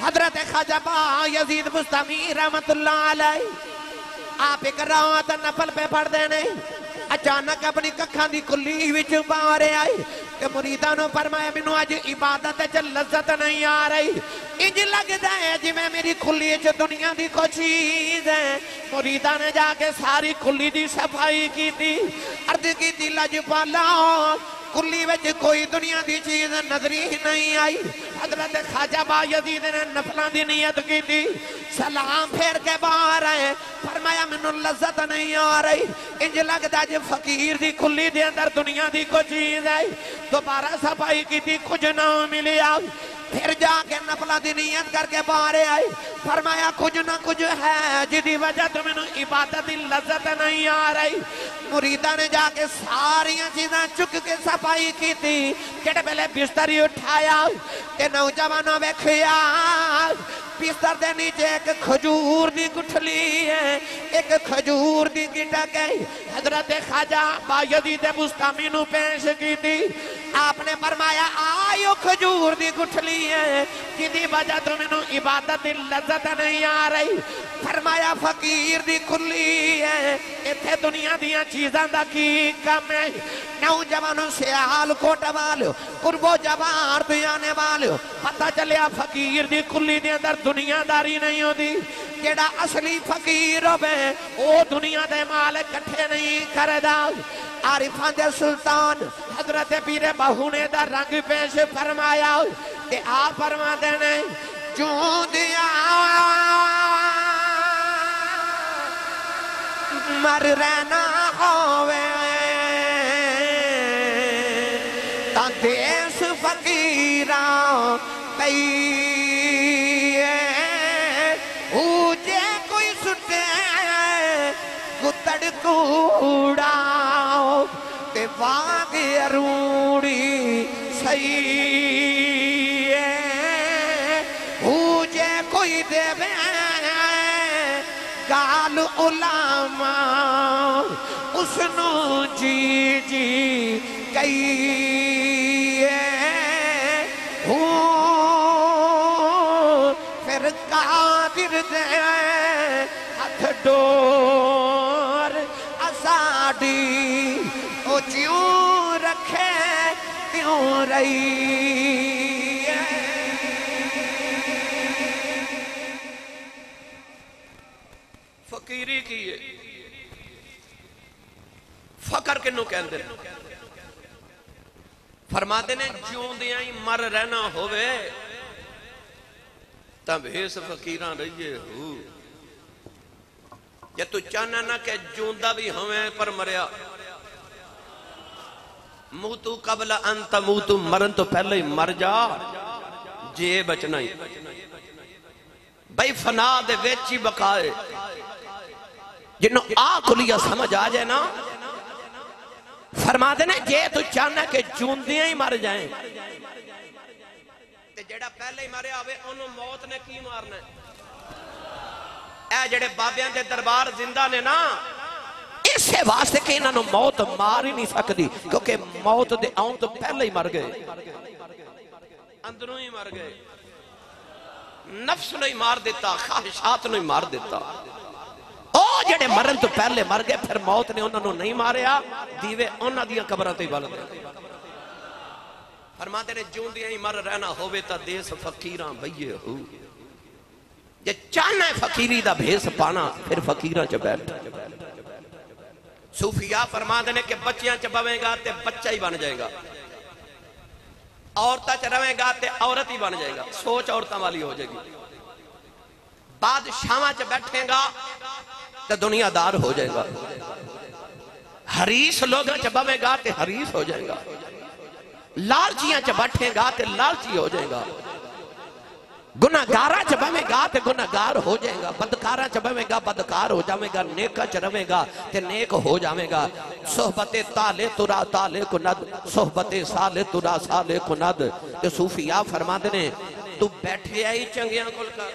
حضرت خواجہ با یزید بستمی رحمت اللہ علیہ آپ ایک رات نفل پہ پڑھ دینے اچانک اپنی ککھاں دی کلی وچ بارے آئے کہ مریدانوں فرمایا منو آج عبادت چ لذت نہیں آ رہی انج لگدا ہے جی میں میری کلی چ دنیا دی کوئی چیز ہے مریداں نے جا کے ساری کلی دی صفائی کی تھی عرض کی تھی لجپالا کلی وچ کوئی دنیا دی چیز نظری نہیں آئی حضرت خواجہ با یزید نے نفلان دی نیت کی تھی سلام پھیر کے باہر آئے فرمایا منو لذت نہیں آ رہی انج لگدا جی فقیر دی کلی دے اندر دنیا دی کوئی چیز ہے دوبارہ صفائی کی تھی کچھ نہ ملیا پھر جا کے نفلہ دی نیت کر کے بارے آئی فرمایا کچھ نہ کچھ ہے جدی وجہ تو میں نے عبادت لذت نہیں آ رہی مریدہ نے جا کے ساریاں چیزاں چک کے صفائی کی تھی جڑے پہلے بستری اٹھایا کہ نوجوانوں میں خیال بستر دے نیچے ایک کھجور دی گٹھلی ہے ایک کھجور دی گٹک ہے حضرت خواجہ با یزید بستمی نو پیش کی تھی آپ نے فرمایا آئیو کھجور دی گٹھلی ہے جدی وجہ تو میں نے عبادت لذت نہیں آ رہی فرمایا فقیر دی کلی ہے اتھے دنیا دیاں چیزاں دا کی کم ہے نوجوانوں سے حال کوٹا والو قربو جوار دیانے والو پتہ چلیا فقیر دی کلی دی اندر دنیا داری نہیں ہو دی جیڑا اصلی فقیر ہوئے او دنیا دے مالک کٹھے نہیں کردہ عارفان دے سلطان حضرت پیر بہونے دا رنگ پیش فرمایا کہ آپ فرما دینے جو دیا مر رہنا ہوئے تا دیس فقیران کئی اوجے کوئی سٹے گتڑ کوڑا واگ اروڑی سہی ہو جے کوئی دے گال علماء اس نو جی جی کئی ہو پھر قادر دے ہاتھ ڈور اساڑی او جیوں رکھے تیوں رہی فقیری کی ہے فقر کنو کہندے فرماتے نے جوں دیاں ہی مر رہنا ہوئے تب ہیس فقیران رہیے ہو یا تو چاہنا نہ کہ جوندہ بھی ہوئے پر مریا موتو قبل انت موتو مرن تو پہلے ہی مر جا جے بچنا ہی بھئی فنا دے ویچی بقائے جنہوں آنکھ لیا سمجھ آ جائے نا فرما دینے جے تو چاہنا کہ جوندیاں ہی مر جائیں تے جڑا پہلے ہی مرے آوے انہوں موت نے کی مارنا ہے اے جڑے بابیاں دے دربار زندہ نے نا اسے واسطے کہ انہوں نے موت مار ہی نہیں سکتی کیونکہ موت دے آؤں تو پہلے ہی مر گئے اندروں ہی مر گئے نفس نہیں مار دیتا خواہشات نہیں مار دیتا او جڑے مرن تو پہلے مر گئے پھر موت نے انہوں نے نہیں ماریا دیوے انہوں دیاں قبرہ تے بل دے فرماتے نے جون دیاں ہی مر رہنا ہوئے تا دیس فقیران بھئیے ہو یہ چاہنا ہے فقیری دا بھیس پانا پھر فقیران چا بیٹھ صوفیاء فرماتے نے کہ بچیاں چا بویں گا تے بچہ ہی بن جائے گا عورتہ چا رویں گا تے عورت ہی بن جائے گا سوچ عورتہ والی ہو جائے گی بادشاہاں چا بیٹھیں گا تے دنیا دار ہو جائے گا حریص لوگاں چا بویں گا تے حریص ہو جائے گا لالچیاں چا بیٹھیں گا تے لالچی ہو جائے گا گناہگارہ چا بویں گا تے گناہگار ہو جائے گا بدکارہ چا بویں گا بدکار ہو جائے گا نیکہ چا رویں گا تے نیک ہو جائے گا صحبت تالے ترا تالے کند صحبت سالے ترا سالے کند تے صوفیاء فرما دینے تو بیٹھے آئی چنگیاں کل کر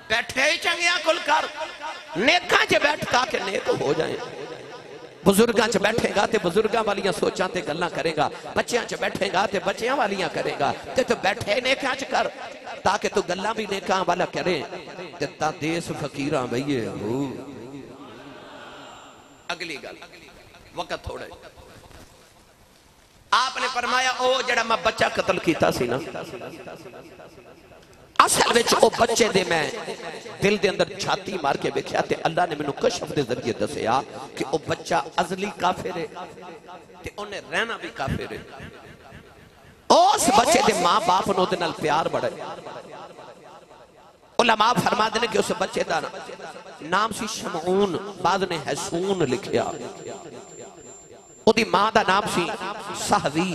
بیٹھے آئی چنگیاں کل کر نیکاں چا بیٹھ کا کہ نیک ہو جائیں بزرگاں چا بیٹھے گا تے بزرگاں والیاں سوچاں تے گلنا کرے گا بچیاں چا بیٹھے گا تے بچیاں والیاں کرے گا تے تو بیٹھے نیکاں چا کر تاکہ تو گلنا بھی نیکاں والا کرے تے تا دیس فقیران بھئیے ہو اگلی گل وقت تھوڑے آپ نے فرمایا او جڑا میں بچہ قتل کیتا سی نا اصل وچ او بچے دے میں دل دے اندر چھاتی مار کے بکھیا تے اللہ نے منو کشف دے ذریعے دسیا کہ او بچہ ازلی کافر ہے تے انہیں رہنا بھی کافر ہے اس بچے دے ماں باپ نو دے نال پیار بڑھے علماء فرما دینے کہ اس بچے دا نام سی شمعون بعد نے حسون لکھیا او دی ماں دا نام سی سہوی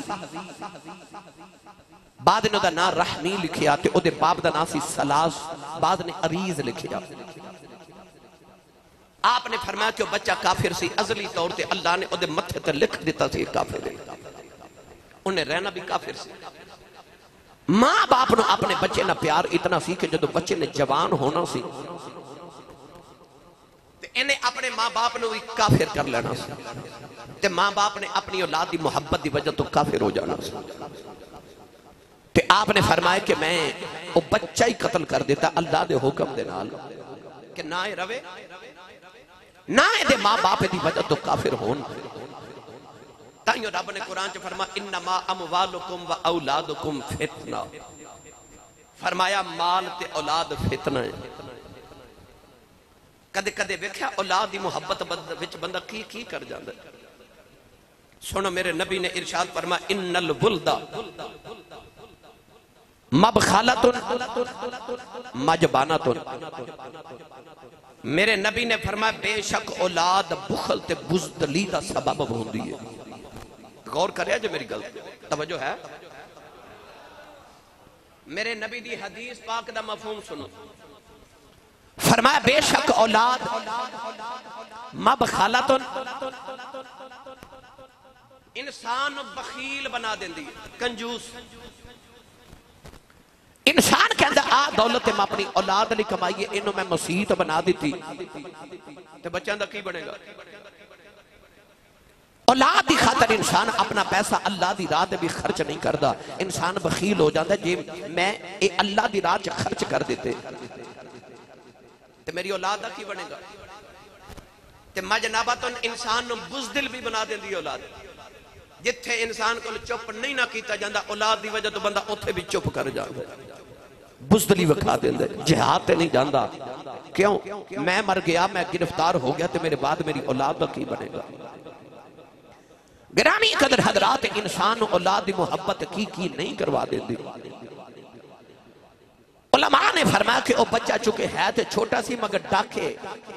بعد نے دا نام رحمی لکھیا تے او دے باپ دا نام سی سلاس بعد نے عریض لکھیا آپ نے فرمایا کہ وہ بچہ کافر سی ازلی طور تے اللہ نے او دے متھے تے لکھ دیتا سی کافر ہے انہیں رہنا بھی کافر سی ماں باپ نے اپنے بچے نہ پیار اتنا سی کہ جدو بچے نے جوان ہونا سی تے انہیں اپنے ماں باپ نے کافر کر لینا سی تے ماں باپ نے اپنی اولاد دی محبت دی وجہ تو کافر ہو جانا سی تے آپ نے فرمایا کہ میں وہ بچہ ہی قتل کر دیتا اللہ دے حکم دے نال کہ نہ روے نہ دے ماں باپ دی وجہ تو کافر ہون تائیوں رب نے قرآن چ فرما انما اموالکم و اولادکم فتنہ فرمایا مال تے اولاد فتنہ ہے کدے کدے ویکھیا اولاد دی محبت وچ بندہ کی کر جاندا سنو میرے نبی نے ارشاد فرما ان الولد مبخالت مجبانت میرے نبی نے فرمایا بے شک اولاد بخل تے بزدلی دا سبب ہوندی ہے غور کریا جو میری غلط توجہ ہے میرے نبی دی حدیث پاک دا مفہوم سنو فرمایا بے شک اولاد مبخالتن انسان بخیل بنا دیں دی کنجوس انسان کہندہ آ دولت میں اپنی اولاد لی کمائیے انہوں میں مسیحت بنا دیتی تو بچہ اندہ کی بنے گا اولاد دی خاطر انسان اپنا پیسہ اللہ دی راہ بھی خرچ نہیں کردا انسان بخیل ہو جاتا ہے جی میں اللہ دی راہ خرچ کر دیتے تو میری اولاد دا کی بنے گا تو مجنابتن انسان نو بزدل بھی بنا دیں دی اولاد جتھے انسان کو چپ نہیں نہ کیتا جاندہ اولاد دی وجہ تو بندہ اتھے بھی چپ کر جاندہ بزدلی وکھا دیں دے جہاد تے نہیں جاندہ کیوں میں مر گیا میں گرفتار ہو گیا تو میرے بعد میری اولاد دا کی بنے گا گرامی قدر حضرات انسان اولاد دی محبت کی نہیں کروا دیں دی علماء نے فرمایا کہ وہ بچہ چکے ہے تے چھوٹا سی مگر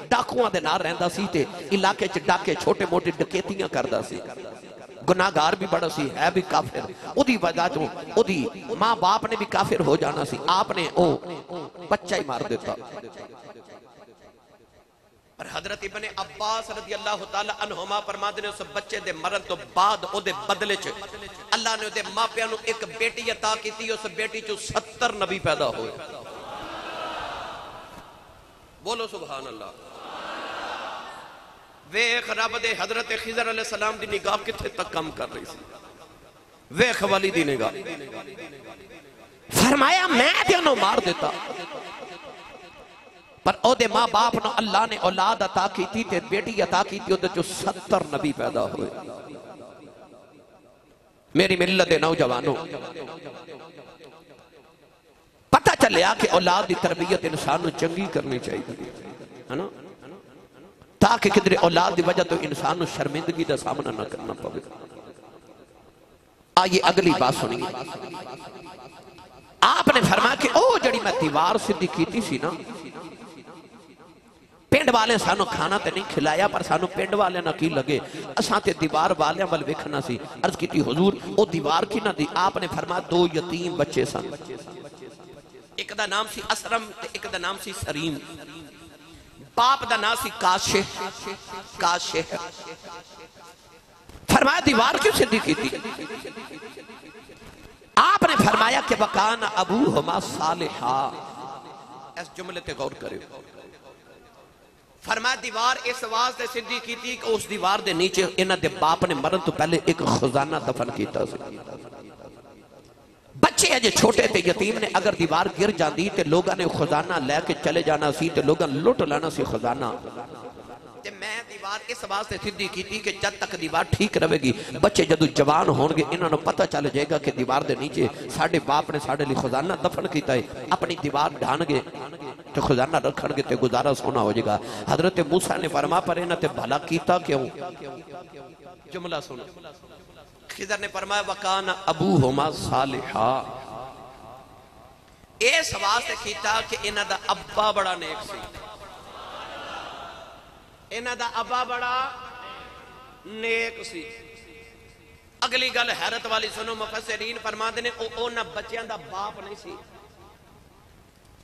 ڈاکوان دے نار رہندہ سی تے علاقے چ ڈاکے چھوٹے موٹے ڈکیتیاں کردہ سی گناہگار بھی بڑا سی ہے بھی کافر او دی وجہ تو او دی ماں باپ نے بھی کافر ہو جانا سی آپ نے او بچہ ہی مار دیتا اور حضرت ابن عباس رضی اللہ تعالی عنہما فرماتے نے اس بچے دے مرن تو بعد او دے بدلے چ اللہ نے او دے ماں پیاں نو ایک بیٹی عطا کیتی اس بیٹی چ 70 نبی پیدا ہوئے بولو سبحان اللہ ویخ رب دے حضرت خضر علیہ السلام دی نگاہ کتھے تک کم کر رہی سی ویخ والی دی نگاہ فرمایا میں دیانو مار دیتا پر او دے ماں باپ نو اللہ نے اولاد عطا کی تھی تے بیٹی عطا کی تھی او دے جو 70 نبی پیدا ہوئے میری ملت نوجوانوں پتہ چلیا کہ اولاد دی تربیت انسان نو چنگی کرنی چاہیے ہے نا تاکہ کدھر اولاد دی وجہ تو انسان نو شرمندگی دا سامنا نہ کرنا پڑے آئیے اگلی بات سنیے آپ نے فرمایا کہ او جڑی میں دیوار صدی کیتی سی نا پینڈ والے سانو کھانا تے نہیں کھلایا پر سانو پینڈ والے نہ کی لگے اساں تے دیوار والے ول ویکھنا سی عرض کیتی حضور او دیوار کی نہ دی آپ نے فرمایا 2 یتیم بچے سن ایک دا نام سی اسرم تے ایک دا نام سی سریم باپ دا نام سی کاشہ فرمایا دیوار کیوں صدی کی تھی آپ نے فرمایا کہ وکان ابوہما صالحا اس جملے تے غور کرے فرمایا دیوار اس واسطے صدی کی تھی کہ اس دیوار دے نیچے انہاں دے باپ نے مرن تو پہلے ایک خزانہ دفن کیتا سی بچے اجے چھوٹے تے یتیم نے اگر دیوار گر جاندی تے لوگاں نے خزانہ لے کے چلے جانا سی تے لوگاں لٹ لانا سی خزانہ تے میں دیوار اس واسطے صدی کی تھی کہ جب تک دیوار ٹھیک رہے گی بچے جدو جوان ہونگے انہوں نے پتہ چل جائے گا کہ دیوار دے نیچے ساڑھے باپ نے ساڑھے لی خزانہ دفن کیتا ہے اپنی دیوار ڈھانگے تو خزانہ رکھنگے تے گزارہ سونا ہو جائے گا حضرت موسیٰ نے فرما پر انہوں تے بھلا کیتا کیوں جملہ سونا خضر نے فرمایا وکان ابوہما صالحا اس واسطے کیتا کہ انہاں دا ابا بڑا نیک سی انہاں دا ابا بڑا نیک سی اگلی گل حیرت والی سنو مفسرین فرماندے نے اونا بچیاں دا باپ نہیں سی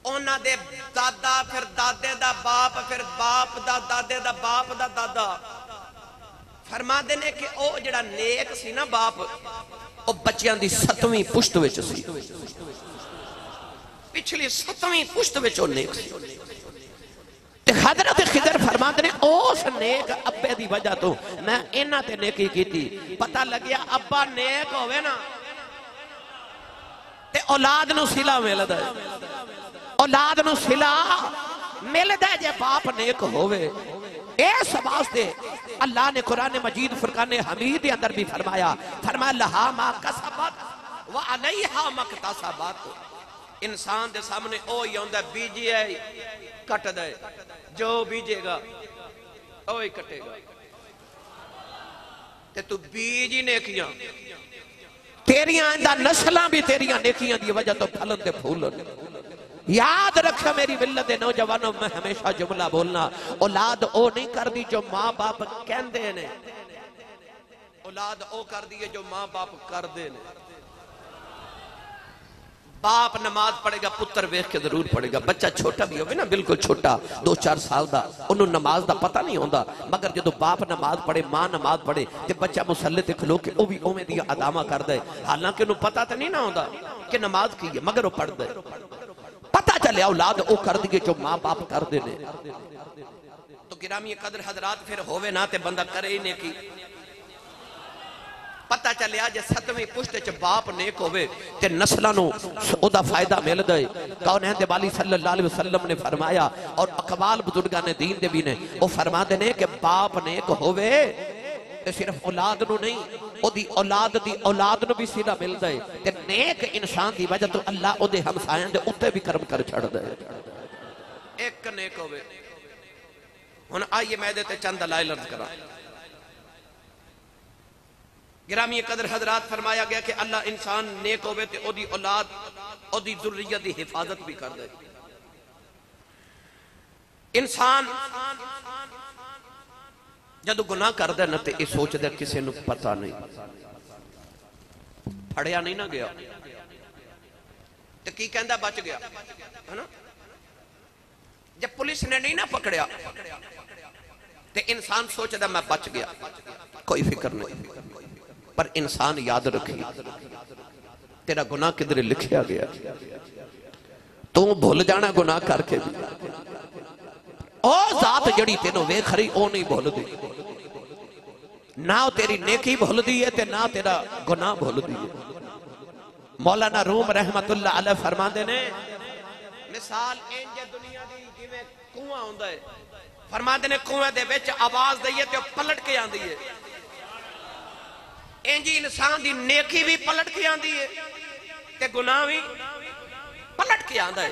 اونا دے دادا پھر دادے دا باپ پھر باپ دا دادے دا باپ دا دادا فرماندے نے کہ او جڑا نیک سی نا باپ او بچیاں دی 7ویں پشت وچ سی پچھلی 7ویں پشت وچ او نیک سی حضرت خضر فرماندے نے اس نیک ابے دی وجہ تو میں انہاں تے نیکی کیتی پتہ لگیا ابا نیک ہوئے نا تے اولاد نو صلہ ملدا ہے اولاد نو صلہ ملدا ہے جے باپ نیک ہوئے اس واسطے اللہ نے قرآن مجید فرقان حمید اندر بھی فرمایا لہا ما کسبت وعلیہا مکتسبت انسان دے سامنے اوہی ہوندہ بیجی ہے کٹ دے جو بیجے گا اوہی کٹے گا تے تو بیجی نیکیاں تیریاں اندہ نسلہ بھی تیریاں نیکیاں دی وجہ تو پھلن دے پھولن یاد رکھا میری ملت نوجوانوں میں ہمیشہ جملہ بولنا اولاد او نہیں کر دی جو ماں باپ کہندے نے اولاد او کر دی جو ماں باپ کر دے نے باپ نماز پڑھے گا پتر ویکھ کے ضرور پڑھے گا. بچہ چھوٹا بھی ہوگا نا بالکل چھوٹا 2-4 سال دا انہوں نماز دا پتہ نہیں ہوندا مگر جدو باپ نماز پڑھے ماں نماز پڑھے تے بچہ مسلے تے کھلو کے او بھی اوویں دی ادامہ کردا ہے حالانکہ انہوں پتہ تے نہیں نہ ہوندا کہ نماز کی ہے مگر وہ پڑھدا ہے. پتہ چلے اولاد او کر دیے جو ماں باپ کر دے نے. تو گرامی قدر حضرات پھر ہووے نہ تے بندہ کرے ہی نیکی. پتہ چلیا جے 7ویں پشت چ باپ نیک ہوئے تے نسلہ نو او دا فائدہ مل دے. کونین دے والی صلی اللہ علیہ وسلم نے فرمایا اور اقوال بزرگان دین دے بھی نے وہ فرما دے نے کہ باپ نیک ہوئے تے صرف اولاد نو نہیں او دی اولاد نو بھی سیدھا مل دے تے نیک انسان دی وجہ تو اللہ او دے ہمسایاں دے اتے بھی کرم کر چھڑ دے. ایک نیک ہوئے. ہن آئیے میں دے تے چند دلائل عرض کرا. گرامی قدر حضرات فرمایا گیا کہ اللہ انسان نیک ہوئے تے او دی اولاد او دی ذریت دی حفاظت بھی کر دے. انسان جدو گناہ کر دے نہ تے یہ سوچ دے کسے نو پتہ نہیں پھڑیا نہیں نہ گیا تے کی کہندہ بچ گیا ہے نا. جب پولیس نے نہیں نہ پکڑیا تے انسان سوچ دے میں بچ گیا کوئی فکر نہیں. پر انسان یاد رکھی تیرا گناہ کدھر لکھیا گیا تو بھول جانا گناہ کر کے بھی او ذات جڑی تینوں وے کھری او نہیں بھول دی نہ تیری نیکی بھول دی ہے تے نہ تیرا گناہ بھول دی ہے. مولانا روم رحمت اللہ علیہ فرما دینے مثال انجے دنیا دی جویں کنواں ہوندا ہے فرما دینے کنویں دے وچ آواز دئیے تے پلٹ کے آندی ہے. انجی انسان دی نیکی بھی پلٹ کے آندی ہے تے گناہ بھی پلٹ کے آندہ ہے.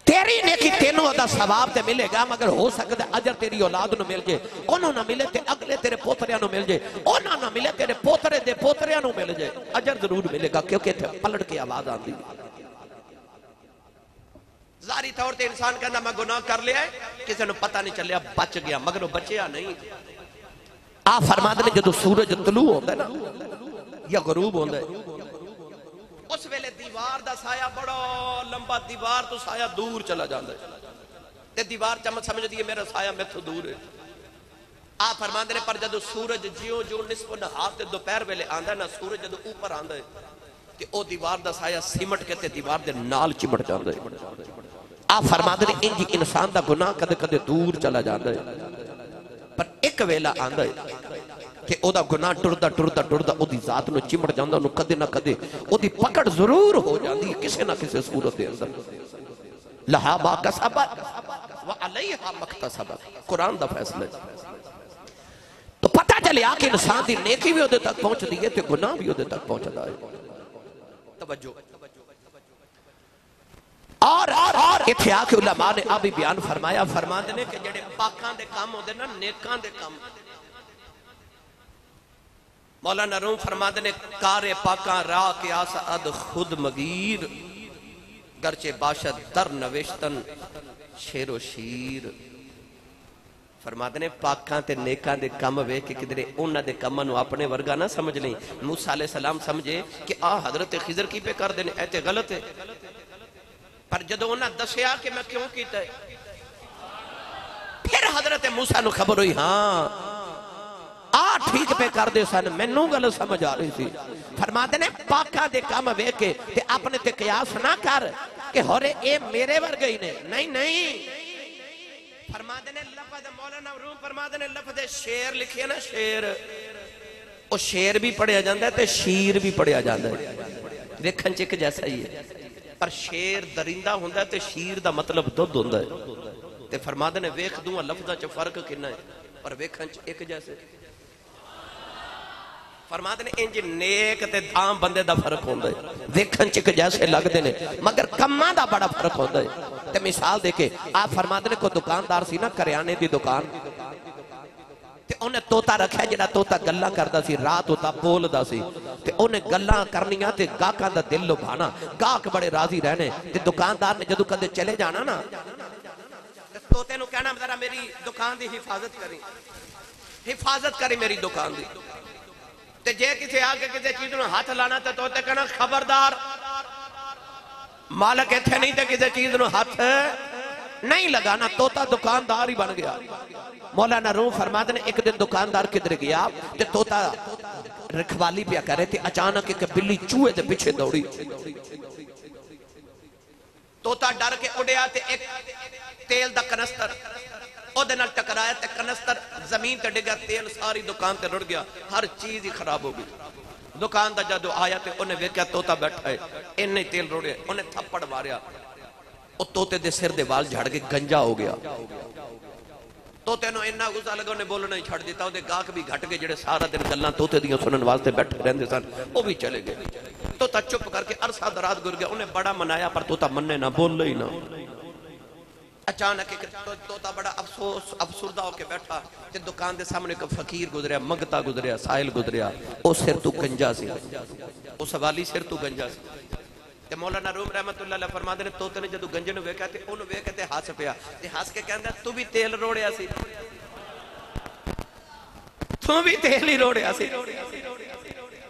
تیری نیکی تینوں دا ثواب تے ملے گا مگر ہو سکتا ہے اجر تیری اولاد نو مل جائے انہوں نہ ملے تے اگلے تیرے پوتریاں نو مل جائے انہوں نہ ملے تیرے پوترے دے پوتریاں نو مل جائے اجر ضرور ملے گا کیونکہ تے پلٹ کے آواز آندی ہے. ظاہری طور تے انسان کہنا میں گناہ کر لیا ہے کسی نے پتہ نہیں چلیا بچ گیا مگر وہ بچیا نہیں. آپ فرما دے جدو سورج طلوع ہوتا ہے نا یا غروب ہوتا ہے اس ویلے دیوار دا سایہ بڑا لمبا دیوار تو سایہ دور چلا جاتا ہے تے دیوار چمت سمجھ دیئے میرا سایہ میں تو دور ہے. آپ فرما دے پر جدو سورج جیوں جو نصف نہار تے دوپہر ویلے آندا ہے نا سورج جدو اوپر آندا ہے تے او دیوار دا سایہ سمٹ کے تے دیوار دے نال چمٹ جاتا ہے. آپ فرما دے انجی انسان دا گناہ کدے کدے دور چلا جاتا ہے پر ایک ویلہ آندا ہے کہ او دا گناہ ٹردا او دی ذات نو چمٹ جاندا انہوں کدے نہ کدے او دی پکڑ ضرور ہو جاندی کسے نہ کسے صورت دے اندر. لہا با کسبت وعلیہا مکتسبت قرآن دا فیصلہ ہے. تو پتہ چلے آکے انسان دی نیکی بھی ہوتے تک پہنچ دیئے تے گناہ بھی ہوتے تک پہنچ دائے. توجہ اور اتھے آکے علماء نے ابھی بیان فرمایا فرما دینے کہ جڑے پاکان دے کام ہوتے نا نیکان دے کام مولانا روم فرما دینے کار پاکان را کے آساد خود مگیر گرچے باشد در نوشتن شیر و شیر. فرما دینے پاکان تے نیکان دے کام وے کہ کدرے انہ دے کامنو اپنے ورگا نہ سمجھ لیں. موسیٰ علیہ السلام سمجھے کہ حضرت خضر کی پہ کر دینے ایتے غلط ہے پر جدو انہاں دسیا کہ میں کیوں کیتا ہے پھر حضرت موسیٰ نو خبر ہوئی ہاں ٹھیک پہ کر دے سن میں نو غلط سمجھ آ رہی تھی. فرما دینے پاکا دے کام وے کے تے اپنے تے قیاس نہ کر کہ ہورے اے میرے ورگئی نے نہیں. فرما دینے لفظ مولانا روم فرما دینے لفظ شیر لکھیا نا شیر او شیر بھی پڑھیا جاندہ ہے تے شیر بھی پڑھیا جاندہ ہے ویکھن چک جیسا ہی ہے پر شیر درندہ ہوندہ ہے تے شیر دا مطلب دودھ ہوندہ ہے. تے فرما دینے ویکھ دوں لفظہ چا فرق کنا ہے پر ویکھن چ ایک جیسے. فرما دینے انج نیک تے عام بندے دا فرق ہوندہ ہے ویکھن چک جیسے لگ دینے مگر کماں دا بڑا فرق ہوندہ ہے. تے مثال دیکھے آپ فرما دینے کو دکاندار سی نا کریانے دی دکان تے انہیں توتا رکھا جنہا توتا گلہ کردا سی رات ہوتا بول دا سی تے انہیں گلہ کرنیاں تے گاکاں دا دل لبھانا گاک بڑے راضی رہنے تے دکاندار نے جدو کدے چلے جانا نا توتے نو کہنا ذرا میری دکان دی حفاظت کری میری دکان دی تے جے کسی آگے کسی چیز نو ہاتھ لانا تے توتے کہنا خبردار مالک ایتھے نہیں تے کسی چیز نو ہاتھ نہیں لگانا. توتا دکاندار ہی بن گیا. مولانا روم فرماتے ہیں ایک دن دکاندار کدھر گیا تے توتا رکھوالی پیا کرے تھے. اچانک ایک بلی چوہے دے پیچھے دوڑی. توتا ڈر کے اڑیا تے ایک تیل دا کنستر او دے نال ٹکرایا تے کنستر زمین تے ڈگا. تیل ساری دکان تے رڑ گیا. ہر چیز ہی خراب ہو گئی. دکان دا جدو آیا تے انہیں ویکیا توتا بیٹھا ہے. انہیں تیل روڑیا. انہیں تھپڑ ماریا. او توتے دے سر دے وال جھڑ کے گنجا ہو گیا. توتے نو انہا غصہ لگا انہیں بولنا ہی چھڑ دیتا. انہیں گاہک بھی گھٹ کے جڑے سارا دن گلاں توتے دیاں سنن واسطے بیٹھے رہندے سن وہ بھی چلے گئے. توتا چپ کر کے عرصہ دراز گر گیا. انہیں بڑا منایا پر توتا مننے نہ بول لئی نہ. اچانک ایک توتا بڑا افسردہ ہو کے بیٹھا کہ دکان دے سامنے ایک فقیر گزریا, منگتا گزریا, سائل گزریا. او سر تو گنجا سی, او سوالی سر تو گنجا سی. تے مولانا روم رحمت اللہ علیہ فرماتے نے توتے نے جدو گنجے نو ویکھا تے اونوں ویکھ کے ہنس پیا. تے ہنس کے کہندا تو بھی تیل روڑیا سی, تو بھی تیل ہی روڑیا سی.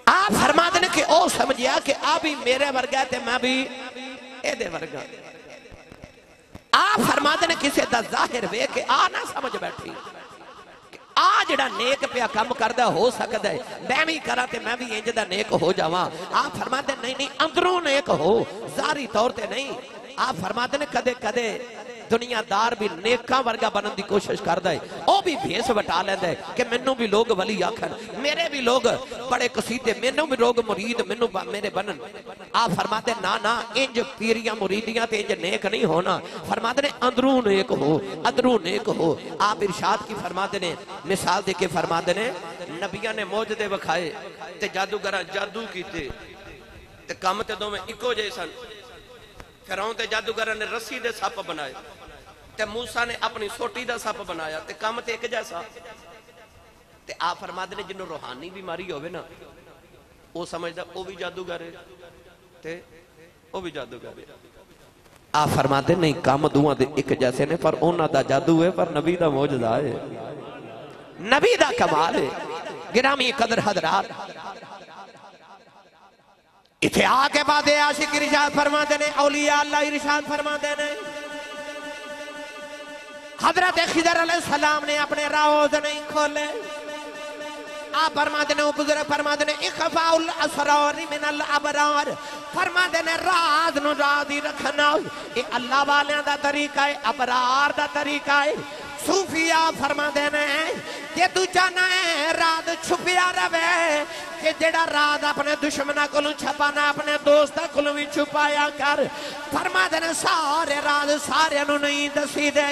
آپ فرماتے نے کہ او سمجھیا کہ آپ بھی میرے ورگا تے میں بھی اے دے ورگا. آپ فرماتے نے کسے دا ظاہر وے کہ آ نہ سمجھ بیٹھی آ جڑا نیک پیا کم کردہ ہو سکتا ہے میں بھی کرا تے میں بھی انج دا نیک ہو جاواں. آپ فرماتے نہیں نہیں اندروں نیک ہو, ظاہری طور تے نہیں. آپ فرماتے نے کدے کدے دنیا دار بھی نیکاں ورگا بنن دی کوشش کردا ہے. او بھی بھیس وٹا لیندا ہے کہ منوں بھی لوگ ولی آکھن, میرے بھی لوگ بڑے قصیدے, منوں بھی لوگ مرید منوں میرے بنن. آپ فرماتے نا نا انج پیریاں مریدیاں تے انج نیک نہیں ہونا. فرماتے نے اندروں نیک ہو, اندروں نیک ہو. آپ ارشاد کی فرماتے نے مثال دے کے فرماتے نے نبیاں نے معجزے وکھائے تے جادوگراں جادو کیتے تے کم تے دوویں اکو جے سن. فرعون تے جادوگراں نے رسی دے سپ بنائے تے موسیٰ نے اپنی سوٹی دا سپ بنایا تے کم تے ایک جیسا. تے آپ فرماتے نے جنہوں روحانی بیماری ہوئے نا وہ سمجھدا وہ بھی جادوگر ہے تے وہ بھی جادوگر ہے. آپ فرماتے نہیں کم دوہاں دے ایک جیسے نے پر اونا دا جادو ہے پر نبی دا معجزہ ہے, نبی دا کمال ہے. گرامی قدر حضرات اتھے آکے بعد عاشق ارشاد فرماتے نے اولیاء اللہ ارشاد فرماتے نے حضرت خضر علیہ السلام نے اپنے راوز نہیں کھولے. آپ فرماتے نے بزرگ فرماتے نے اخفاء الاسرار من الابرار. فرماتے نے راز نو راز ہی رکھنا یہ اللہ والیاں دا طریقہ ہے, ابرار دا طریقہ ہے. صوفیاء فرماتے نے کہ تو چاہنا ہے راز چھپیا روے کہ جڑا راز اپنے دشمنہ کلوں چھپانا اپنے دوستہ کلوں بھی چھپایا کر. فرماتے نے سارے راز سارے انہوں نہیں دسی دے.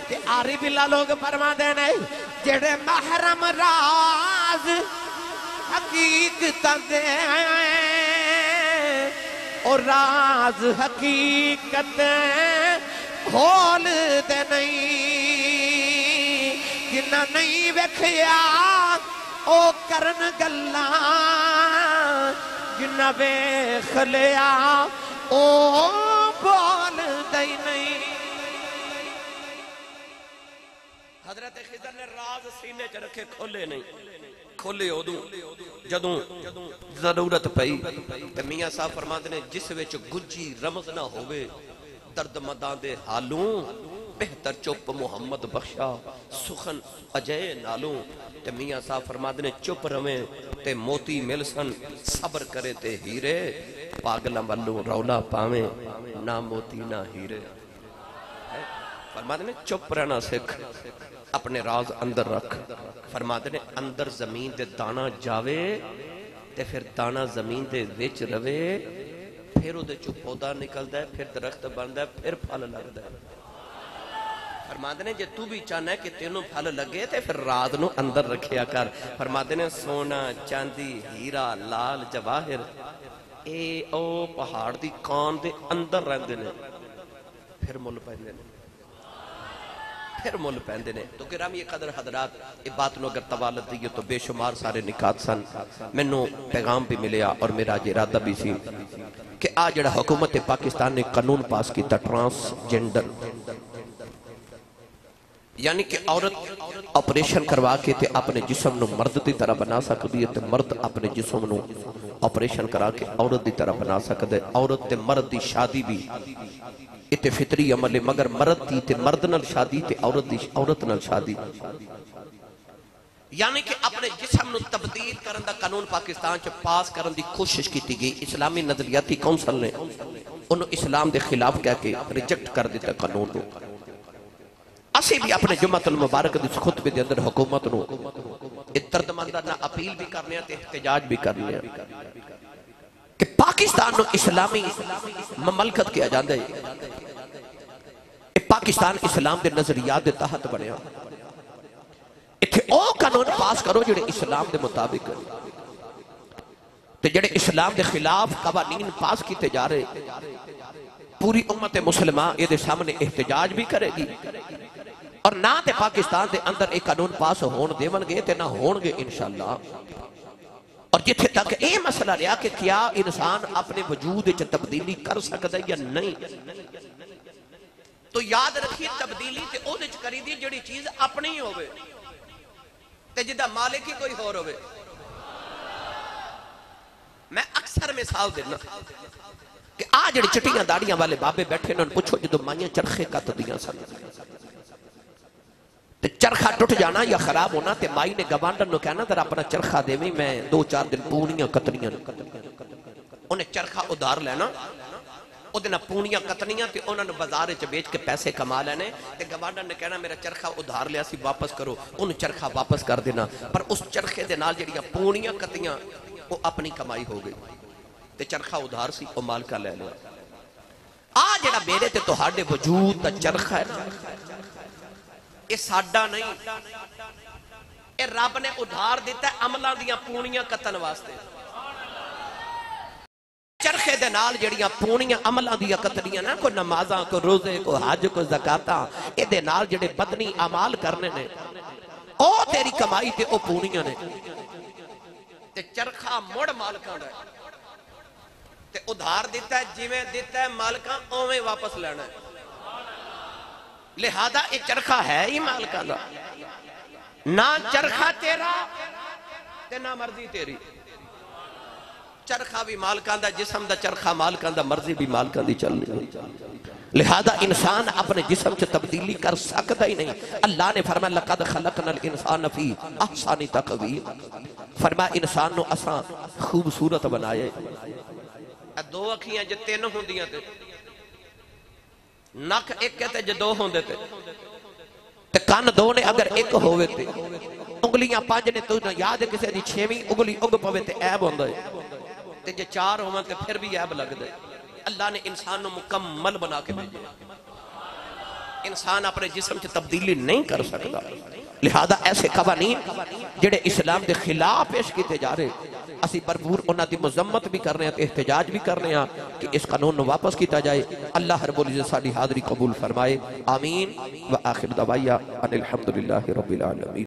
کہ آری بلا لوگ فرماتے نے جڑے محرم راز حقیقت دے اور راز حقیقت کھول دے نہیں. جنہ نہیں ویکھیا او کرن گلاں, جنہ ویکھ لیا او بول دے نہیں. حضرت خضر نے راز سینے چ رکھے کھولے نہیں. کھولے ادوں جدوں ضرورت پئی تے میاں صاحب فرماتے نے جس وچ گجی رمز نہ ہوئے درد مداں دے حالوں بہتر چپ محمد بخشا سخن اجے نالوں. تے میاں صاحب فرماتے نے چپ رویں تے موتی مل سن صبر کرے تے ہیرے پاگلاں والوں رولا پاویں نہ موتی نہ ہیرے. فرماتے نے چپ رہنا سکھ اپنے راز اندر رکھ. فرماتے نے اندر زمین دے دانا جاوے تے پھر دانا زمین دے وچ روے پھر وہ دے چو پودا نکلتا ہے پھر درخت بنتا ہے پھر پھل لگتا ہے. فرماتے نے جے تو بھی چاہنا ہے کہ تینوں پھل لگے تے پھر راز نو اندر رکھیا کر. فرماتے نے سونا چاندی ہیرا لال جواہر اے او پہاڑ دی کان دے اندر رہندے نے پھر مل پیندے نے پھر مل پیندے نے. تو گرامی قدر حضرات یہ بات نو اگر طوالت دیئے تو بے شمار سارے نکات سن. میں نو پیغام بھی ملیا اور میرا ارادہ بھی سی کہ آج جڑا حکومت پاکستان نے قانون پاس کی تا ٹرانس جینڈر یعنی کہ عورت آپریشن کروا کے تے اپنے جسم نو مرد دی طرح بنا سکتی ہے تے مرد اپنے جسم نو آپریشن کرا کے عورت دی طرح بنا سکتا ہے. عورت تے مرد دی شادی بھی اتنے فطری عمل ہے، مگر مرد دی تے مرد نال شادی تے عورت دی عورت نال شادی. یعنی کہ اپنے جسم نو تبدیل کرن دا قانون پاکستان چ پاس کرن دی کوشش کی گئی. اسلامی نظریاتی کونسل نے انہوں اسلام دے خلاف کہہ کے ریجیکٹ کر دیتا قانون نو. اسی بھی اپنے جمعۃ المبارک دی خطبے دے اندر حکومت نو دردمندانہ اپیل بھی کرنے ہیں تے احتجاج بھی کرنے ہیں کہ پاکستان نو اسلامی مملکت کیا جاندے ہے. پاکستان اسلام دے نظریات دے تحت بنیا. اتھے او قانون پاس کرو جڑے اسلام دے مطابق تے جڑے اسلام دے خلاف قوانین پاس کیتے جا رہے. پوری امت مسلمہ یہ دے سامنے احتجاج بھی کرے گی اور نہ تے پاکستان دے اندر ایک قانون پاس ہون دیون گے تے نہ ہون گے انشاءاللہ. اور جتھے تک اے مسئلہ رہا کہ کیا انسان اپنے وجود وچ تبدیلی کر سکتا ہے یا نہیں، تو یاد رکھیے تبدیلی تے او وچ کری دی جڑی چیز اپنی ہی ہوئے تے جدہ مالک ہی کوئی اور ہوئے. میں اکثر مثال دینا کہ آج جڑی چٹیاں داڑیاں والے بابے بیٹھے انہوں نے پوچھو جدو مائیاں چرخے کت دیاں سن تے چرخہ ٹوٹ جانا یا خراب ہونا تے مائی نے گوانڈر نو کہنا تر اپنا چرخہ دے میں 2-4 دن پونیاں کتنیاں. انہیں چرخہ ادھار لینا او دینا پونیاں کتنیاں تے انہوں نے بازار چ بیچ کے پیسے کما لینے تے گوانڈر نے کہنا میرا چرخہ ادھار لیا سی واپس کرو. انہیں چرخہ واپس کر دینا پر اس چرخے دے نال جڑیاں پونیاں کتیاں وہ اپنی کمائی ہو گئی تے چرخہ ادھار سی او مالکہ لے لیا. آج جڑا میرے تے تو ہاڑے وجود دا چرخہ ہے نا یہ ساڈا نہیں، یہ رب نے ادھار دیتا ہے عملہ دیاں پونیاں قتل واسطے. چرخے دے نال جڑیاں پونیاں عملہ دیاں قتلیاں نا کوئی نمازاں کوئی روزے کوئی حج کوئی زکاتاں یہ دے نال جڑے بدنی عمال کرنے نے او تیری کمائی تے او پونیاں نے تے چرخہ مڑ مالکاں دا تے ادھار دیتا ہے جویں دیتا ہے مالکاں اویں واپس لینا ہے. لہذا یہ چرخہ ہے ہی مالکاں دا، نہ چرخہ تیرا تے نہ مرضی تیری. چرخہ بھی مالکاں دا، جسم دا چرخہ مالکاں دا، مرضی بھی مالکاں دی چلنی. لہذا انسان اپنے جسم سے تبدیلی کر سکتا ہی نہیں. اللہ نے فرمایا لَقَدْ خَلَقْنَا الْإِنسَانَ فِي أَحْسَنِ تَقْوِيمٍ. فرمایا انسان نو اساں خوبصورت بنائے. دو اکھیاں جے 3 ہوندیاں تے نک ایک کہتے جے 2 ہوندے تے کان 2 نے اگر ایک ہوئے تے انگلیاں 5 نے تو یاد ہے کسے دی 6ویں انگلی اگ پوے تے عیب ہوندا ہے تے جے 4 ہوواں تے پھر بھی عیب لگدا ہے. اللہ نے انسان نو مکمل بنا کے بھیجا. انسان اپنے جسم سے تبدیلی نہیں کر سکتا. لہذا ایسے قوانین جڑے اسلام دے خلاف پیش کیتے جا رہے اسی بھرپور انہاں دی مذمت بھی کر رہے ہیں احتجاج بھی کر رہے ہیں کہ اس قانون نو واپس کیتا جائے. اللہ رب العزت ساری حاضری قبول فرمائے. آمین. وآخر دعوایا ان الحمدللہ رب العالمین.